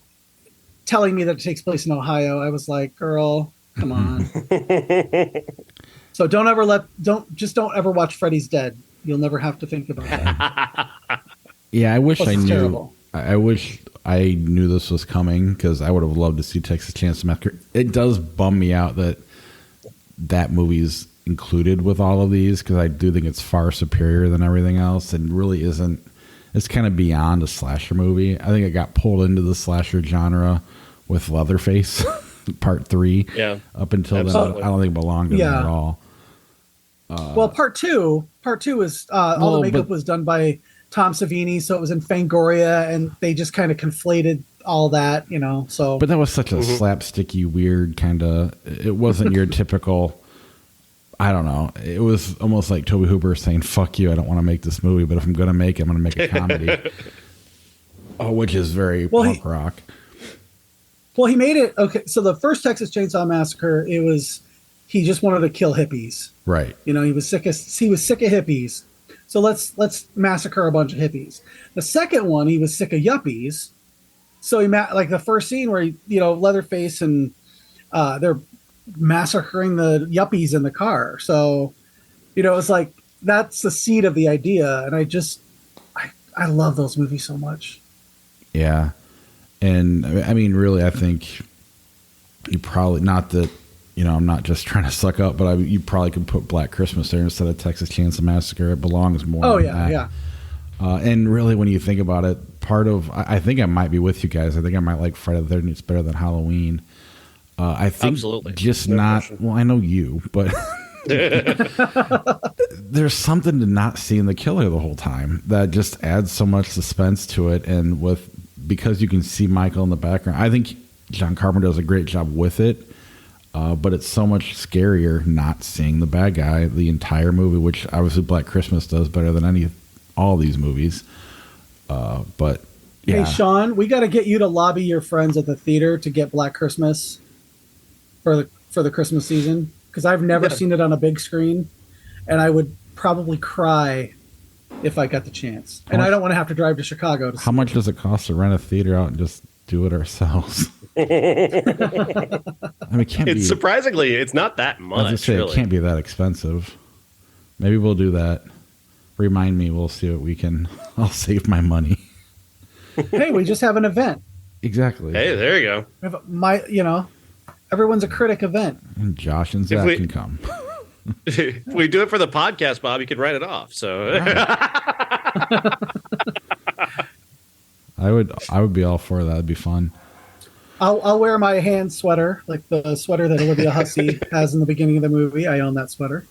telling me that it takes place in Ohio, I was like, girl, come on. So don't ever watch Freddy's Dead. You'll never have to think about that. Yeah, I wish I knew. Terrible. I wish I knew this was coming, because I would have loved to see Texas Chainsaw Massacre. It does bum me out that movie's included with all of these, because I do think it's far superior than everything else, and really isn't. It's kind of beyond a slasher movie. I think it got pulled into the slasher genre with Leatherface, Part 3. Yeah, up until absolutely. then, I don't think it belonged in there at all. Well, Part 2 is all the makeup was done by Tom Savini, so it was in Fangoria, and they just kind of conflated all that, so. But that was such a slapsticky, weird kind of. It wasn't your typical. I don't know. It was almost like Tobe Hooper saying, "Fuck you, I don't want to make this movie, but if I'm going to make it, I'm going to make a comedy." Which is very punk rock. Well, he made it. Okay, so the first Texas Chainsaw Massacre, he just wanted to kill hippies. Right. He was sick of hippies. So let's massacre a bunch of hippies. The second one, he was sick of yuppies. So like the first scene where Leatherface and they're massacring the yuppies in the car. So, it's like that's the seed of the idea, and I love those movies so much. Yeah, and I mean, really, I think you probably, not that I'm not just trying to suck up, but you probably could put Black Christmas there instead of Texas Chainsaw Massacre. It belongs more. Oh yeah, yeah. And really, when you think about it, I think I might be with you guys. I think I might like Friday the 13th. It's better than Halloween. I think absolutely, just no not. Question. Well, I know you, but there's something to not seeing the killer the whole time that just adds so much suspense to it. And because you can see Michael in the background, I think John Carpenter does a great job with it. But it's so much scarier not seeing the bad guy the entire movie, which obviously Black Christmas does better than all these movies. But yeah. Hey Sean, we got to get you to lobby your friends at the theater to get Black Christmas for the Christmas season, because I've never seen it on a big screen, and I would probably cry if I got the chance. I don't want to have to drive to Chicago. How much does it cost to rent a theater out and just do it ourselves? I mean, it can't be. Surprisingly, it's not that much. Really. It can't be that expensive. Maybe we'll do that. Remind me. We'll see what we can. I'll save my money. Hey, we just have an event. Exactly. Hey, there you go. Everyone's a critic event. And Josh and Zach can come. If we do it for the podcast, Bob, you can write it off. So I would be all for that. That'd be fun. I'll wear my hand sweater, like the sweater that Olivia Hussey has in the beginning of the movie. I own that sweater.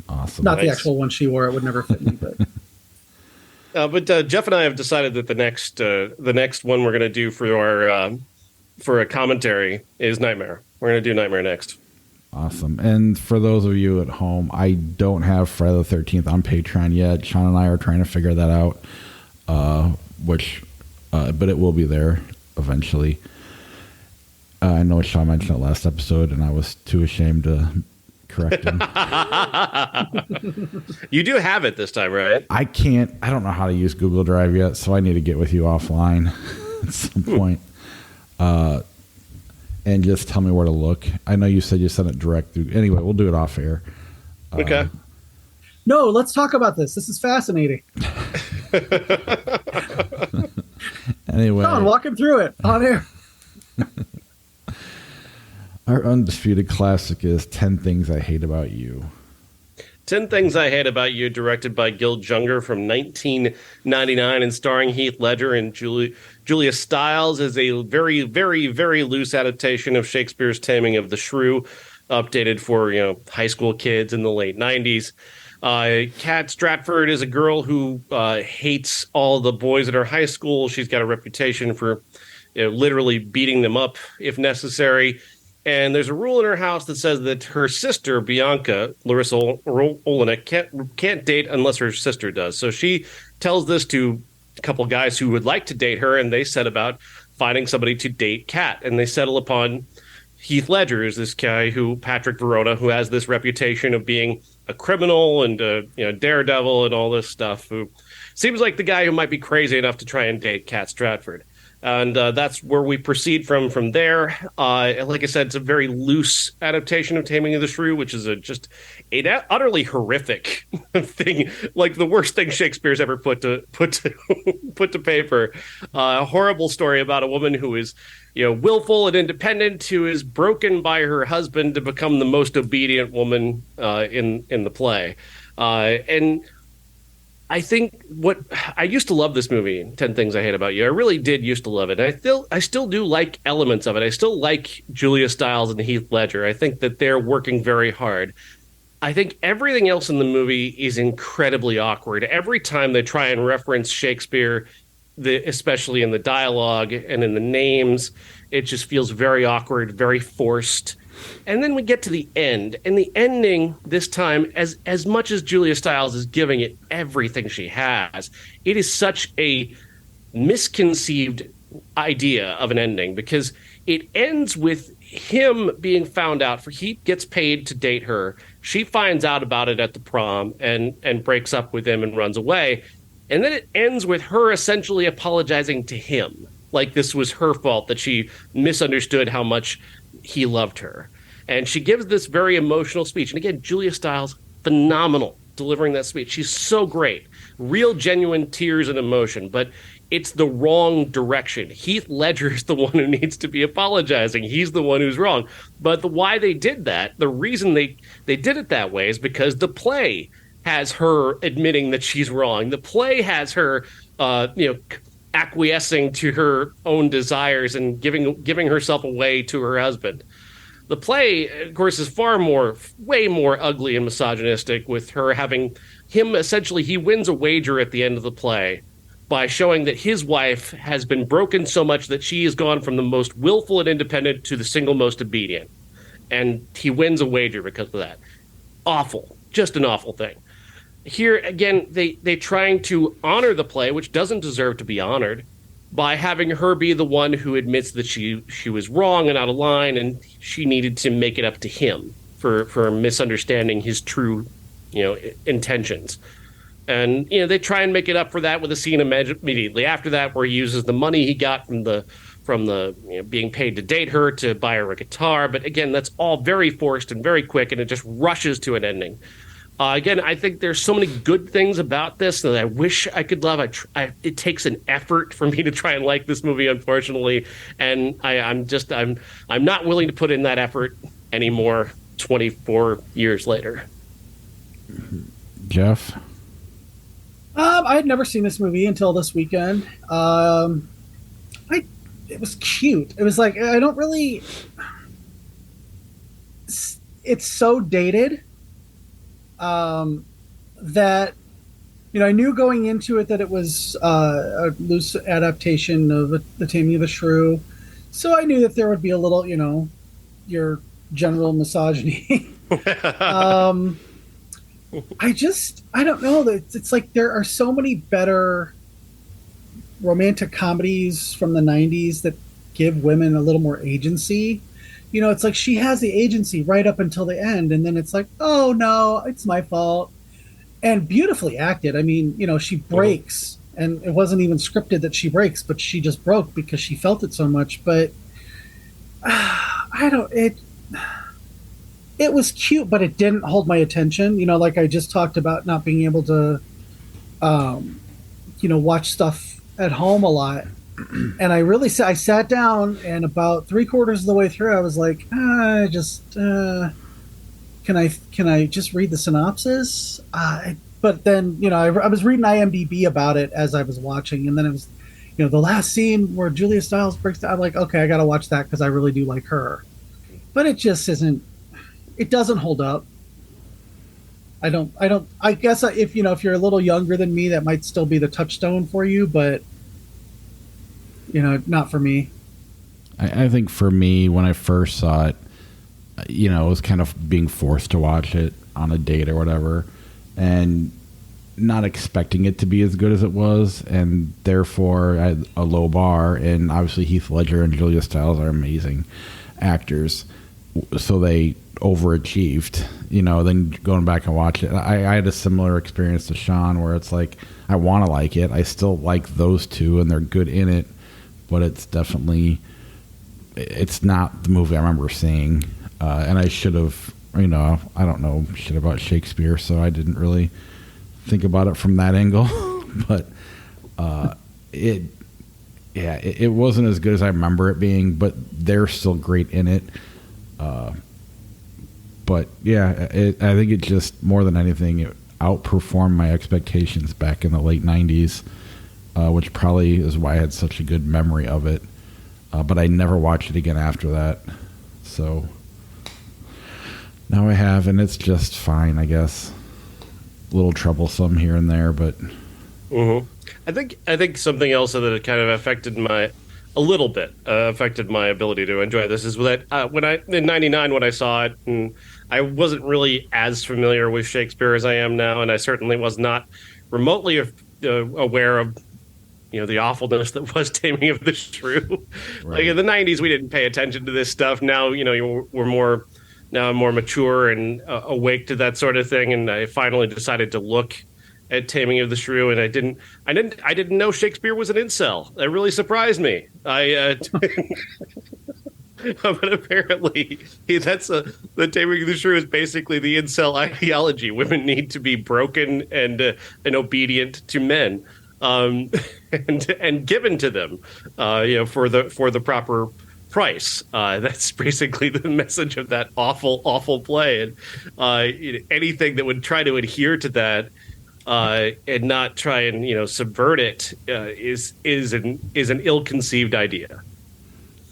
Awesome. Not the actual one she wore. It would never fit me, but. But Jeff and I have decided that the next one we're going to do for a commentary is Nightmare. We're going to do Nightmare next. Awesome. And for those of you at home, I don't have Friday the 13th on Patreon yet. Sean and I are trying to figure that out, but it will be there eventually. I know Sean mentioned it last episode, and I was too ashamed to correct him. You do have it this time, right? I don't know how to use Google Drive yet, so I need to get with you offline at some point. And just tell me where to look. I know you said you sent it direct through. Anyway, we'll do it off air. Okay. No, let's talk about this. This is fascinating. Anyway. Come on, walk him through it on air. Our undisputed classic is 10 Things I Hate About You. 10 Things I Hate About You, directed by Gil Junger from 1999 and starring Heath Ledger and Julia Stiles, is a very, very, very loose adaptation of Shakespeare's Taming of the Shrew, updated for high school kids in the late 90s. Kat Stratford is a girl who hates all the boys at her high school. She's got a reputation for literally beating them up if necessary. And there's a rule in her house that says that her sister, Bianca, Larissa Olenek, can't date unless her sister does. So she tells this to a couple guys who would like to date her, and they set about finding somebody to date Kat. And they settle upon Heath Ledger, is this guy Patrick Verona, who has this reputation of being a criminal and daredevil and all this stuff, who seems like the guy who might be crazy enough to try and date Kat Stratford. And that's where we proceed from there. Like I said, it's a very loose adaptation of Taming of the Shrew, which is just an utterly horrific thing, like the worst thing Shakespeare's ever put to paper. A horrible story about a woman who is, willful and independent, who is broken by her husband to become the most obedient woman in the play, and I think I used to love this movie, 10 Things I Hate About You. I really did used to love it. I still do like elements of it. I still like Julia Stiles and Heath Ledger. I think that they're working very hard. I think everything else in the movie is incredibly awkward. Every time they try and reference Shakespeare, especially in the dialogue and in the names, it just feels very awkward, very forced. And then we get to the end, and the ending this time, as much as Julia Stiles is giving it everything she has, it is such a misconceived idea of an ending, because it ends with him being found out. He gets paid to date her. She finds out about it at the prom and breaks up with him and runs away. And then it ends with her essentially apologizing to him, like this was her fault, that she misunderstood how much he loved her. And she gives this very emotional speech. And again, Julia Stiles, phenomenal delivering that speech. She's so great. Real, genuine tears and emotion. But it's the wrong direction. Heath Ledger is the one who needs to be apologizing. He's the one who's wrong. But why they did that, the reason they did it that way is because the play has her admitting that she's wrong. The play has her, acquiescing to her own desires and giving herself away to her husband. The play, of course, is way more ugly and misogynistic, with her having him essentially, he wins a wager at the end of the play by showing that his wife has been broken so much that she has gone from the most willful and independent to the single most obedient. And he wins a wager because of that. Awful. Just an awful thing. Here, again, they trying to honor the play, which doesn't deserve to be honored, by having her be the one who admits that she was wrong and out of line, and she needed to make it up to him for misunderstanding his true, intentions. And they try and make it up for that with a scene immediately after that, where he uses the money he got from the being paid to date her to buy her a guitar. But again, that's all very forced and very quick, and it just rushes to an ending. Again, I think there's so many good things about this that I wish I could love. It takes an effort for me to try and like this movie, unfortunately, and I'm not willing to put in that effort anymore. 24 years later. Jeff, I had never seen this movie until this weekend. It was cute. It was like, I don't really. It's so dated. That I knew going into it that it was a loose adaptation of The Taming of the Shrew, so I knew that there would be a little, your general misogyny. I don't know. It's like there are so many better romantic comedies from the 90s that give women a little more agency. it's like she has the agency right up until the end, and then it's like, oh no, it's my fault. And beautifully acted. I mean, she breaks, and it wasn't even scripted that she breaks, but she just broke because she felt it so much. But I don't. It was cute, but it didn't hold my attention. Like I just talked about not being able to, watch stuff at home a lot. And I sat down, and about 3/4 of the way through, I was like, can I just read the synopsis? But then, I was reading IMDb about it as I was watching, and then it was, the last scene where Julia Stiles breaks down. I'm like, okay, I got to watch that because I really do like her. But it just isn't. It doesn't hold up. I guess if you're a little younger than me, that might still be the touchstone for you, but not for me. I think for me, when I first saw it, it was kind of being forced to watch it on a date or whatever, and not expecting it to be as good as it was, and therefore I had a low bar. And obviously Heath Ledger and Julia Stiles are amazing actors, so they overachieved. Then going back and watch it, I had a similar experience to Sean, where it's like I want to like it. I still like those two, and they're good in it, but it's not the movie I remember seeing. And I should have, I don't know shit about Shakespeare, so I didn't really think about it from that angle. But it wasn't as good as I remember it being, but they're still great in it. But yeah, I think it just, more than anything, it outperformed my expectations back in the late 90s, which probably is why I had such a good memory of it. But I never watched it again after that. So now I have, and it's just fine, I guess. A little troublesome here and there, but I think something else that kind of affected my ability to enjoy this is that in '99 when I saw it, and I wasn't really as familiar with Shakespeare as I am now, and I certainly was not remotely aware of the awfulness that was Taming of the Shrew. Right. Like in the '90s, we didn't pay attention to this stuff. Now we're more. Now I'm more mature and awake to that sort of thing, and I finally decided to look at Taming of the Shrew, and I didn't know Shakespeare was an incel. That really surprised me. But apparently the Taming of the Shrew is basically the incel ideology. Women need to be broken and obedient to men, and given to them, for the proper price. That's basically the message of that awful play, and anything that would try to adhere to that and not try and subvert it is an ill-conceived idea.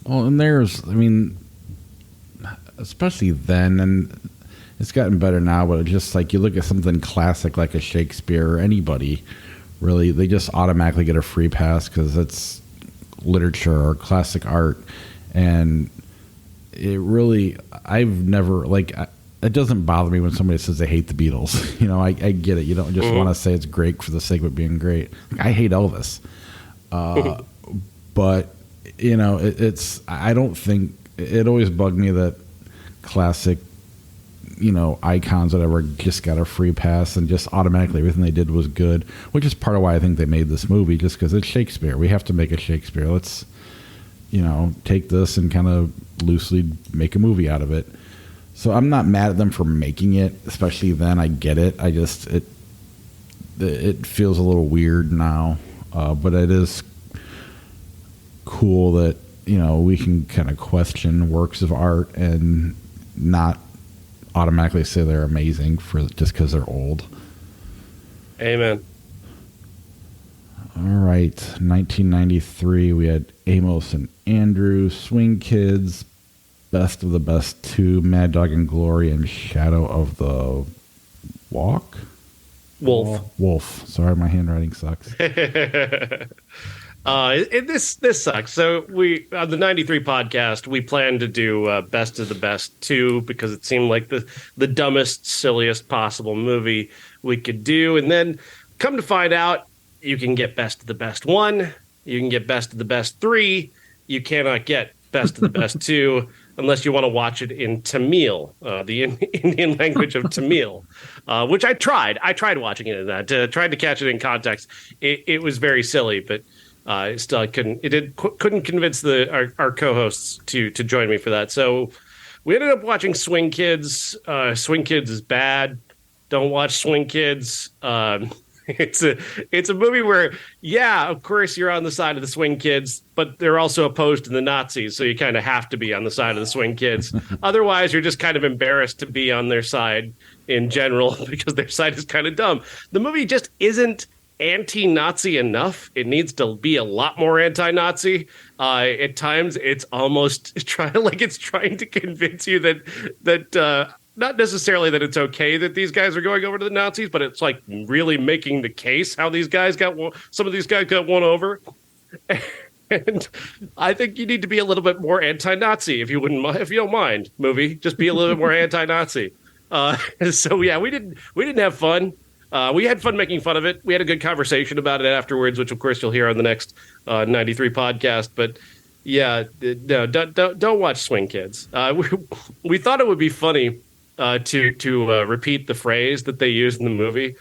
Well, and especially then, and it's gotten better now, but it's just like you look at something classic like a Shakespeare or anybody, really, they just automatically get a free pass because it's literature or classic art. And it really, I've never, it doesn't bother me when somebody says they hate the Beatles. I get it. You don't just want to say it's great for the sake of it being great. I hate Elvis. But, I don't think, it always bugged me that classic, icons, whatever, just got a free pass and just automatically everything they did was good, which is part of why I think they made this movie, just because it's Shakespeare. We have to make a Shakespeare. Let's, take this and kind of loosely make a movie out of it. So I'm not mad at them for making it, especially then. I get it. I just, it feels a little weird now, but it is cool that, we can kind of question works of art and not automatically say they're amazing just because they're old. Amen. All right, 1993, we had Amos and Andrew, Swing Kids, Best of the Best 2, Mad Dog and Glory, and Shadow of the Wolf. Sorry, my handwriting sucks. This sucks. So we, on the 93 podcast, we planned to do Best of the Best 2 because it seemed like the dumbest, silliest possible movie we could do. And then come to find out, you can get Best of the Best 1, you can get Best of the Best 3, you cannot get Best of the Best 2. unless you want to watch it in Tamil, the Indian language of Tamil, which I tried. I tried watching it in that, tried to catch it in context. It was very silly, but still, I couldn't convince our co-hosts to join me for that. So we ended up watching Swing Kids. Swing Kids is bad. Don't watch Swing Kids. It's a movie where, yeah, of course you're on the side of the Swing Kids, but they're also opposed to the Nazis, so you kind of have to be on the side of the Swing Kids. Otherwise, you're just kind of embarrassed to be on their side in general because their side is kind of dumb. The movie just isn't anti-Nazi enough. It needs to be a lot more anti-Nazi. At times, it's almost trying to convince you that not necessarily that it's okay that these guys are going over to the Nazis, but it's like really making the case how some of these guys got won over. And I think you need to be a little bit more anti-Nazi if you don't mind, movie. Just be a little bit more anti-Nazi. So yeah, we didn't have fun. We had fun making fun of it. We had a good conversation about it afterwards, which of course you'll hear on the next 93 podcast. But yeah, no, don't watch Swing Kids. We thought it would be funny to repeat the phrase that they used in the movie,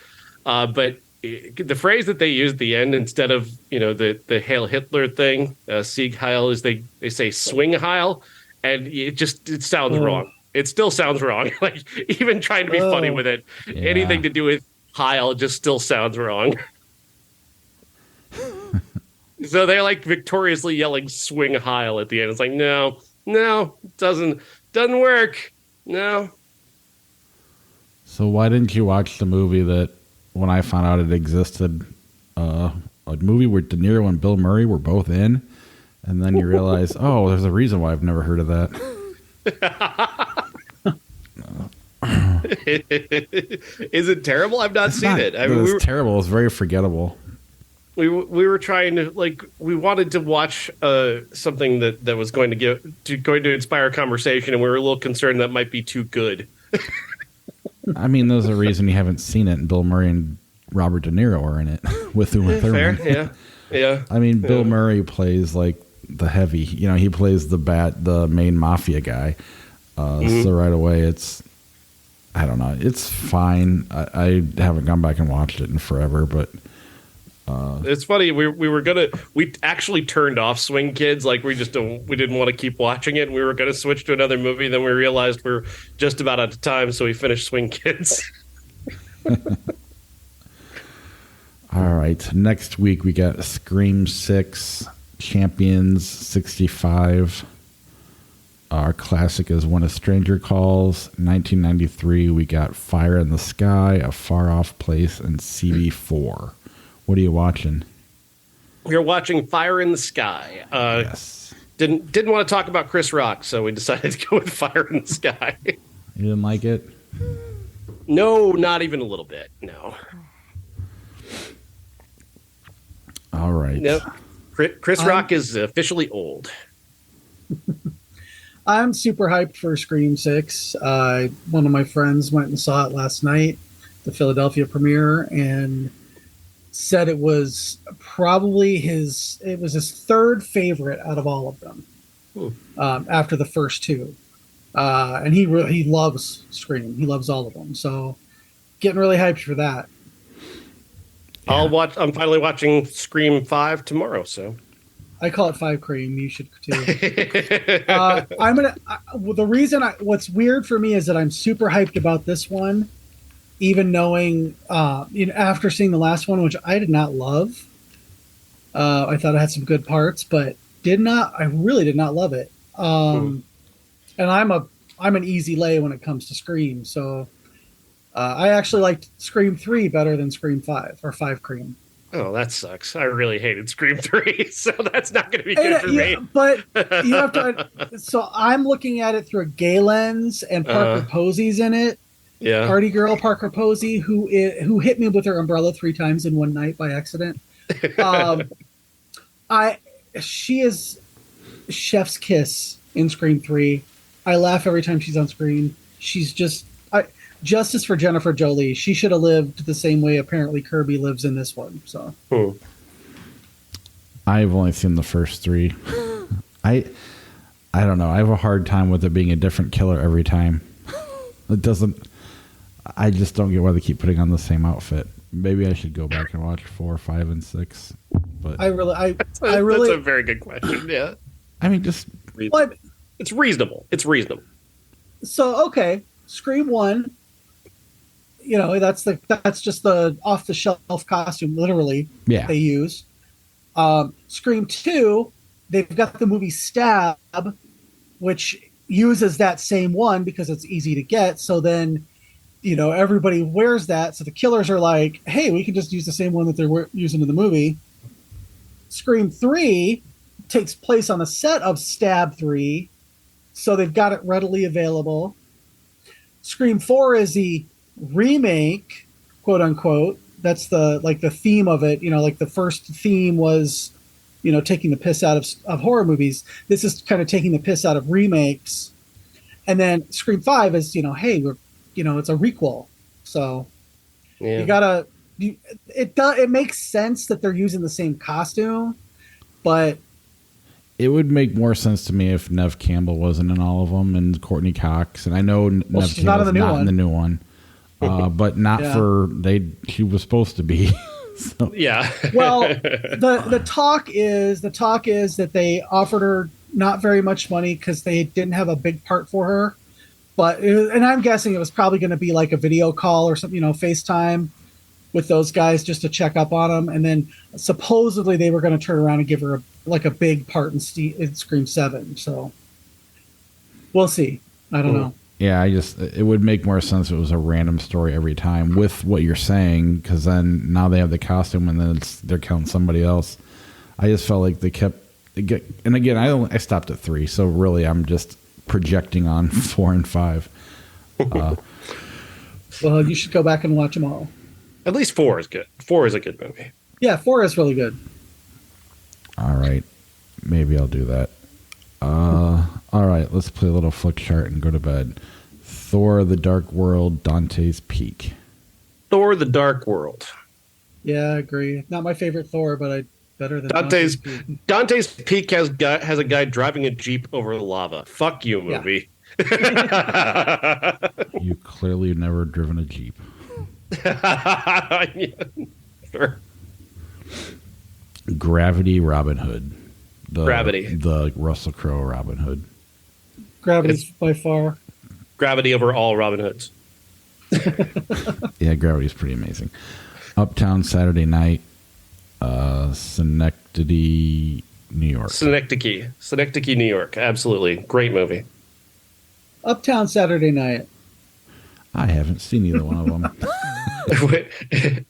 but the phrase that they used at the end instead of the Hail Hitler thing, Sieg Heil, is they say Swing Heil, and it sounds wrong. It still sounds wrong. Like even trying to be funny with it, anything to do with Heil just still sounds wrong. So they're like victoriously yelling Swing Heil at the end. It's like no, it doesn't work. No. So why didn't you watch the movie that, when I found out it existed, a movie where De Niro and Bill Murray were both in, and then you realize, oh, there's a reason why I've never heard of that. Is it terrible? I've not seen it. I mean, it was terrible. It was very forgettable. We were trying to we wanted to watch something that was going to inspire a conversation, and we were a little concerned that might be too good. I mean, there's a reason you haven't seen it, and Bill Murray and Robert De Niro are in it with Uma Thurman. Fair, yeah. I mean, Bill Murray plays like the heavy. he plays the main mafia guy. So right away, I don't know. It's fine. I haven't gone back and watched it in forever, but it's funny. We actually turned off Swing Kids. Like we didn't want to keep watching it. We were going to switch to another movie. Then we realized we're just about out of time. So we finished Swing Kids. All right. Next week we got Scream 6, Champions 65. Our classic is When a Stranger Calls. 1993 we got Fire in the Sky, A Far Off Place, and CB4. What are you watching? We're watching Fire in the Sky. Yes. Didn't want to talk about Chris Rock, so we decided to go with Fire in the Sky. You didn't like it? No, not even a little bit. No. All right. Nope. Chris Rock is officially old. I'm super hyped for Scream 6. One of my friends went and saw it last night, the Philadelphia premiere, and said it was probably his third favorite out of all of them, after the first two. And he loves Scream. He loves all of them. So getting really hyped for that. Yeah. I'm finally watching Scream 5 tomorrow, so. I call it 5 Cream. You should too. What's weird for me is that I'm super hyped about this one, even knowing, after seeing the last one, which I did not love. I thought it had some good parts, but I really did not love it. And I'm an easy lay when it comes to Scream. So I actually liked Scream 3 better than Scream 5 or 5 Cream. Oh, that sucks. I really hated Scream 3, so that's not going to be good for me. But you have to. So I'm looking at it through a gay lens, and Parker Posey's in it. Yeah. Party girl Parker Posey, who hit me with her umbrella 3 times in one night by accident. She is chef's kiss in Scream 3. I laugh every time she's on screen. She's justice for Jennifer Jolie. She should have lived the same way apparently Kirby lives in this one. So I've only seen the first 3. I I don't know. I have a hard time with it being a different killer every time. It doesn't. I just don't get why they keep putting on the same outfit. Maybe I should go back and watch 4, 5, and 6. But That's a very good question. Yeah, I mean, just But it's reasonable. It's reasonable. so okay, Scream 1. You know, that's just the off the shelf costume, literally. Yeah. They use. Scream 2, they've got the movie Stab, which uses that same one because it's easy to get. So then, you know, everybody wears that. So the killers are like, hey, we can just use the same one that they're using in the movie. Scream 3 takes place on the set of Stab 3. So they've got it readily available. Scream 4 is the remake, quote unquote. That's the theme of it. You know, like the first theme was, you know, taking the piss out of horror movies. This is kind of taking the piss out of remakes. And then Scream 5 is, you know, hey, it's a requel. So it makes sense that they're using the same costume, but it would make more sense to me if Neve Campbell wasn't in all of them and Courtney Cox. And I know Neve Campbell's not in the new one. But not she was supposed to be. So. Yeah. Well, the talk is that they offered her not very much money because they didn't have a big part for her. And I'm guessing it was probably going to be like a video call or something, you know, FaceTime with those guys just to check up on them. And then supposedly they were going to turn around and give her a big part in Scream 7. So we'll see. I don't know. Yeah, it would make more sense if it was a random story every time with what you're saying, because then now they have the costume and then they're counting somebody else. I just felt like and again, I stopped at 3, so really I'm just projecting on 4 and 5. Well, you should go back and watch them all. At least 4 is good. 4 is a good movie. Yeah, 4 is really good. All right, maybe I'll do that. All right, let's play a little flick chart and go to bed. Thor: The Dark World, Dante's Peak. Thor: The Dark World. Yeah, I agree. Not my favorite Thor, but better than Dante's Peak. Dante's Peak has a guy driving a Jeep over lava. Fuck you, movie. Yeah. You clearly have never driven a Jeep. Yeah, sure. Gravity, Robin Hood. Gravity. The Russell Crowe Robin Hood. Gravity's by far. Gravity over all Robin Hoods. Yeah, Gravity's pretty amazing. Uptown Saturday Night, Synecdoche, New York. Synecdoche, New York. Absolutely. Great movie. Uptown Saturday Night. I haven't seen either one of them.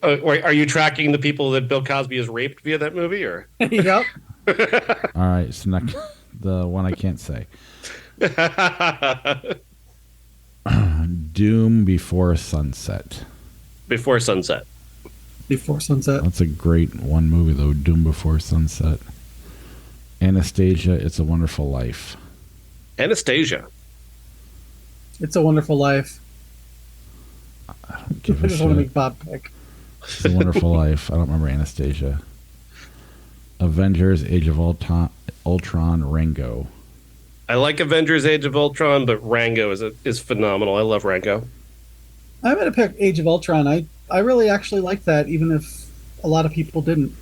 Are you tracking the people that Bill Cosby has raped via that movie? Or? Yep. All right, the one I can't say. Doom Before Sunset. Before Sunset. Before Sunset. That's a great one movie, though. Doom Before Sunset. Anastasia, It's a Wonderful Life. Anastasia. It's a Wonderful Life. I don't give a I just shit. want to make Bob pick. It's a Wonderful Life. I don't remember Anastasia. Avengers: Age of Ultron, Rango. I like Avengers: Age of Ultron, but Rango is phenomenal. I love Rango. I'm going to pick Age of Ultron. I really actually like that, even if a lot of people didn't.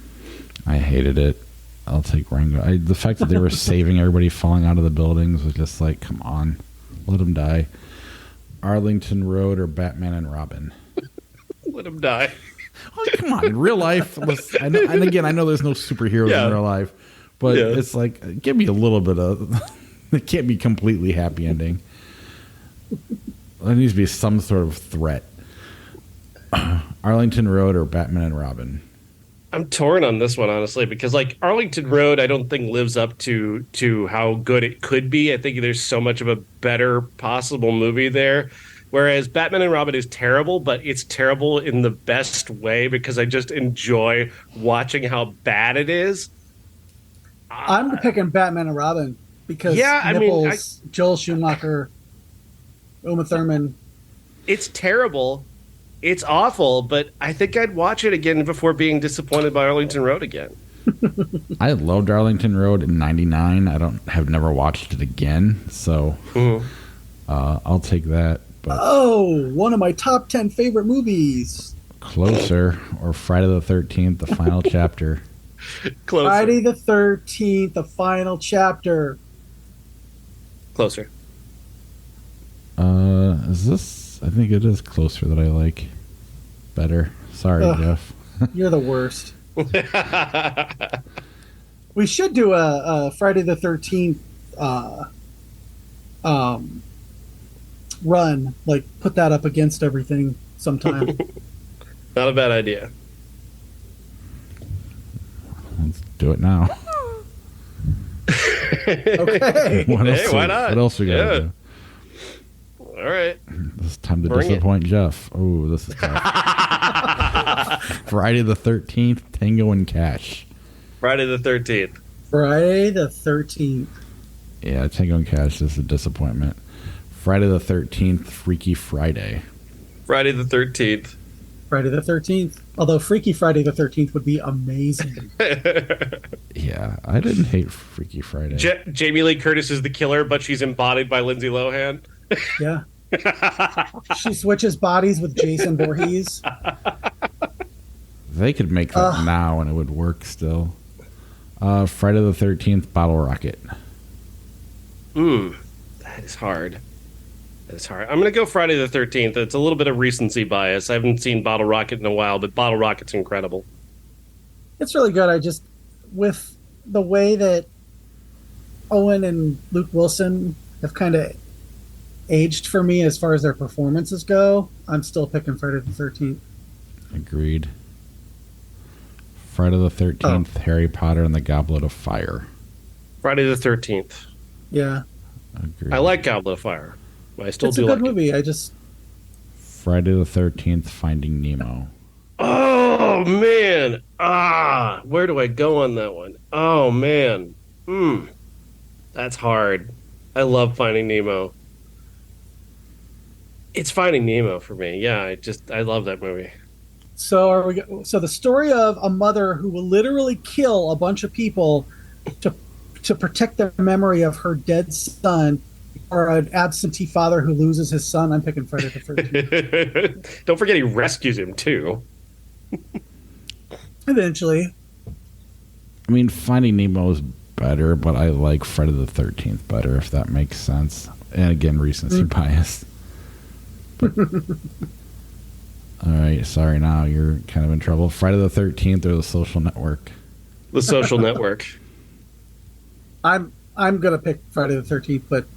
I hated it. I'll take Rango. The fact that they were saving everybody falling out of the buildings was just like, come on, let them die. Arlington Road or Batman and Robin? Let them die. Oh, come on. In real life, and again, I know there's no superheroes in real life, but it's like, give me a little bit of... It can't be completely happy ending. There needs to be some sort of threat. Arlington Road or Batman and Robin? I'm torn on this one, honestly, because like Arlington Road, I don't think lives up to how good it could be. I think there's so much of a better possible movie there. Whereas Batman and Robin is terrible, but it's terrible in the best way because I just enjoy watching how bad it is. I'm picking Batman and Robin because Joel Schumacher, Uma Thurman. It's terrible. It's awful, but I think I'd watch it again before being disappointed by Arlington Road again. I loved Arlington Road in '99. Have never watched it again, so I'll take that. But Oh, one of my top 10 favorite movies. Closer or Friday the 13th, the final chapter. Closer. Friday the 13th, the final chapter. Closer. Is this? I think it is Closer that I like better. Sorry, Jeff. You're the worst. We should do a Friday the 13th run. Like, put that up against everything sometime. Not a bad idea. Let's do it now. Okay. Why not? What else we got to do? All right. This time to disappoint Jeff. Oh, this is tough. Friday the 13th, Tango and Cash. Friday the 13th. Friday the 13th. Yeah, Tango and Cash is a disappointment. Friday the 13th, Freaky Friday. Friday the 13th. Friday the 13th. Although Freaky Friday the 13th would be amazing. Yeah, I didn't hate Freaky Friday. Jamie Lee Curtis is the killer, but she's embodied by Lindsay Lohan. Yeah. She switches bodies with Jason Voorhees. They could make that now and it would work still. Friday the 13th, Bottle Rocket. That is hard. That is hard. I'm going to go Friday the 13th. It's a little bit of recency bias. I haven't seen Bottle Rocket in a while, but Bottle Rocket's incredible. It's really good. With the way that Owen and Luke Wilson have kind of aged for me as far as their performances go, I'm still picking Friday the 13th. Agreed. Friday the 13th, Harry Potter and the Goblet of Fire. Friday the 13th. Yeah. Agreed. I like Goblet of Fire. I still It's do a good like movie. it. Friday the 13th, Finding Nemo. Oh, man. Where do I go on that one? Oh, man. That's hard. I love Finding Nemo. It's Finding Nemo for me. Yeah, I love that movie. So the story of a mother who will literally kill a bunch of people to protect the memory of her dead son, or an absentee father who loses his son. I'm picking Friday the 13th. Don't forget he rescues him too. Eventually. I mean, Finding Nemo is better, but I like Friday the 13th better, if that makes sense. And again, recency bias. All right, sorry, now you're kind of in trouble. Friday the 13th or The Social Network? The Social Network. I'm gonna pick Friday the 13th, but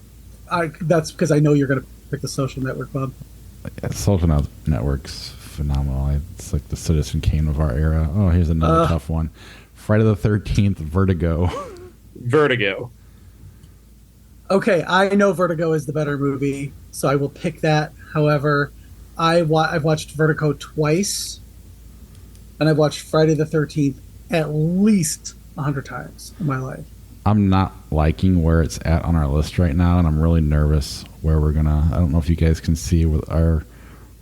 that's because I know you're gonna pick The Social Network, Bob. Yeah, Social Network's phenomenal. It's like the Citizen Kane of our era. Oh, here's another tough one. Friday the 13th, Vertigo. Vertigo. Okay, I know Vertigo is the better movie, so I will pick that. However, I've watched Vertigo twice, and I've watched Friday the 13th at least 100 times in my life. I'm not liking where it's at on our list right now, and I'm really nervous where we're gonna. I don't know if you guys can see with our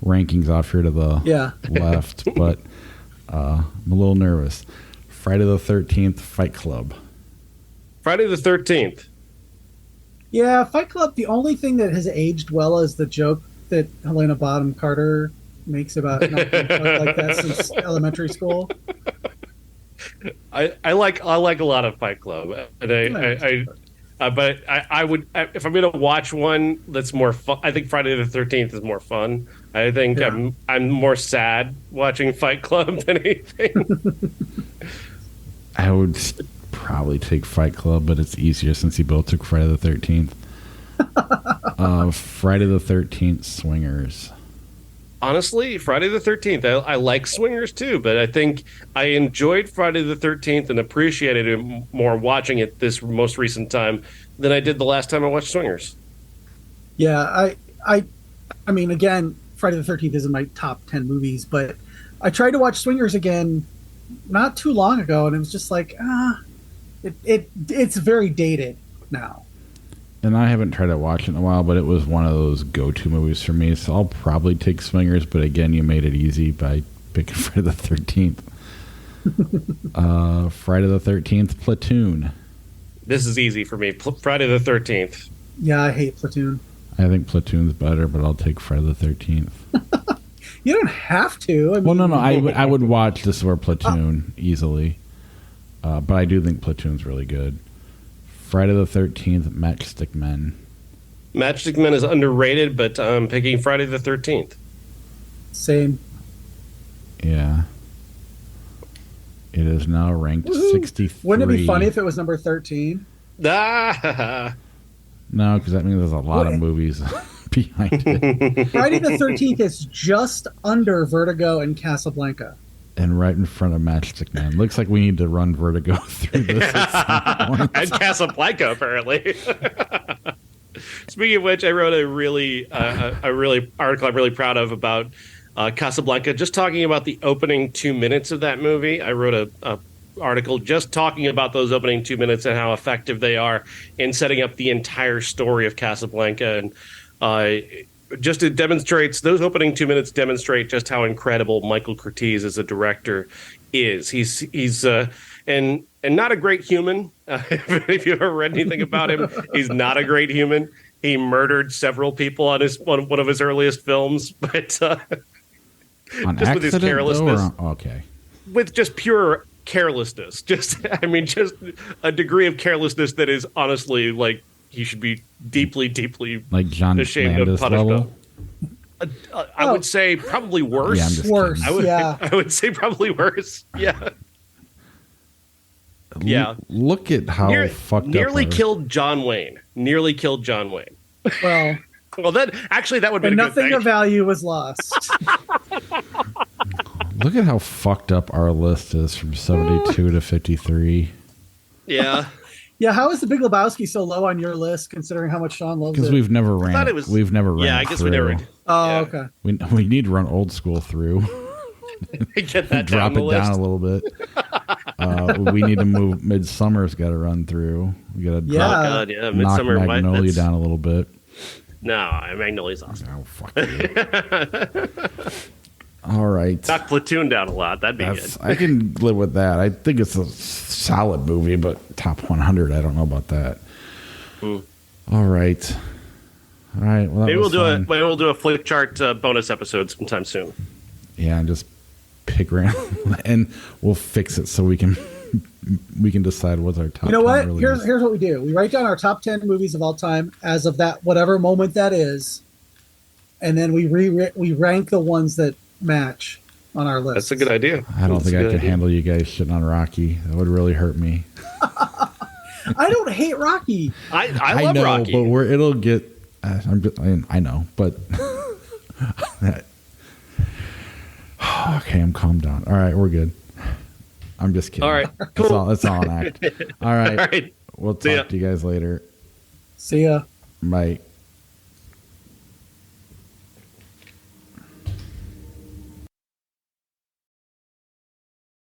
rankings off here to the left, but I'm a little nervous. Friday the 13th, Fight Club. Friday the 13th. Yeah, Fight Club. The only thing that has aged well is the joke that Helena Bonham Carter makes about not being like that since elementary school. I like a lot of Fight Club, and but I would, if I'm going to watch one that's more fun. I think Friday the 13th is more fun. I think I'm more sad watching Fight Club than anything. I would probably take Fight Club, but it's easier since you both took Friday the 13th. Friday the 13th, Swingers. Honestly, Friday the 13th. I like Swingers too, but I think I enjoyed Friday the 13th and appreciated it more watching it this most recent time than I did the last time I watched Swingers. Yeah, I mean, again, Friday the 13th isn't my top 10 movies, but I tried to watch Swingers again not too long ago, and it was just like, it's very dated now. And I haven't tried to watch it in a while, but it was one of those go-to movies for me, so I'll probably take Swingers, but again, you made it easy by picking Friday the 13th. Friday the 13th, Platoon. This is easy for me. Friday the 13th. Yeah, I hate Platoon. I think Platoon's better, but I'll take Friday the 13th. You don't have to. I mean, Well, no. I would watch this or Platoon easily. But I do think Platoon's really good. Friday the 13th, Matchstick Men. Matchstick Men is underrated, but I'm picking Friday the 13th. Same. Yeah. It is now ranked Woohoo. 63. Wouldn't it be funny if it was number 13? Ah! No, because that means there's a lot of movies behind it. Friday the 13th is just under Vertigo and Casablanca. And right in front of Matchstick Man. Looks like we need to run Vertigo through this at some point. And Casablanca, apparently. Speaking of which, I wrote a really article I'm really proud of about Casablanca, just talking about the opening 2 minutes of that movie. I wrote a article just talking about those opening 2 minutes and how effective they are in setting up the entire story of Casablanca. And just it demonstrates, those opening 2 minutes demonstrate just how incredible Michael Curtiz as a director is. He's and not a great human. If you've ever read anything about him, he's not a great human. He murdered several people on one of his earliest films, but On just with his carelessness. Okay. With just pure carelessness. Just a degree of carelessness that is honestly like he should be deeply, deeply Like John ashamed Landis of punished. level? I would say probably worse. Yeah, I'm just Worse, kidding. I would say probably worse. Yeah. Yeah. Look at how fucked nearly up. killed John Wayne. Nearly killed John Wayne. Well, That would be and a good nothing thing. of value was lost. Look at how fucked up our list is from 72 to 53. Yeah. Yeah, how is the Big Lebowski so low on your list, considering how much Sean loves Because it? we've never ran. thought it was- We've never ran. Yeah, I guess through. we never. Oh, yeah. okay. We need to run old school through. Get that Drop down it the down list. a little bit. We need to move. Midsummer's got to run through. We got to Yeah. Oh God, yeah. knock Midsummer Magnolia down a little bit. No, Magnolia's awesome. Oh fuck you. All right. Knock Platoon down a lot. That'd be good. I can live with that. I think it's a solid movie, but top 100, I don't know about that. Mm. All right. All right. Well, Maybe we'll do a flick chart bonus episode sometime soon. Yeah, and just pick random, and we'll fix it so we can decide what's our top. You know 10 what? release. Here's what we do. We write down our top 10 movies of all time as of that whatever moment that is, and then we rank the ones that match on our list. That's a good idea. I don't think I could handle you guys shitting on Rocky. That would really hurt me. I don't hate Rocky. I love know, Rocky. but it'll get. I know, but. Okay, I'm calmed down. All right, we're good. I'm just kidding. All right, cool. It's all an act. All right. All right. We'll See ya. talk to you guys later. See ya. Bye.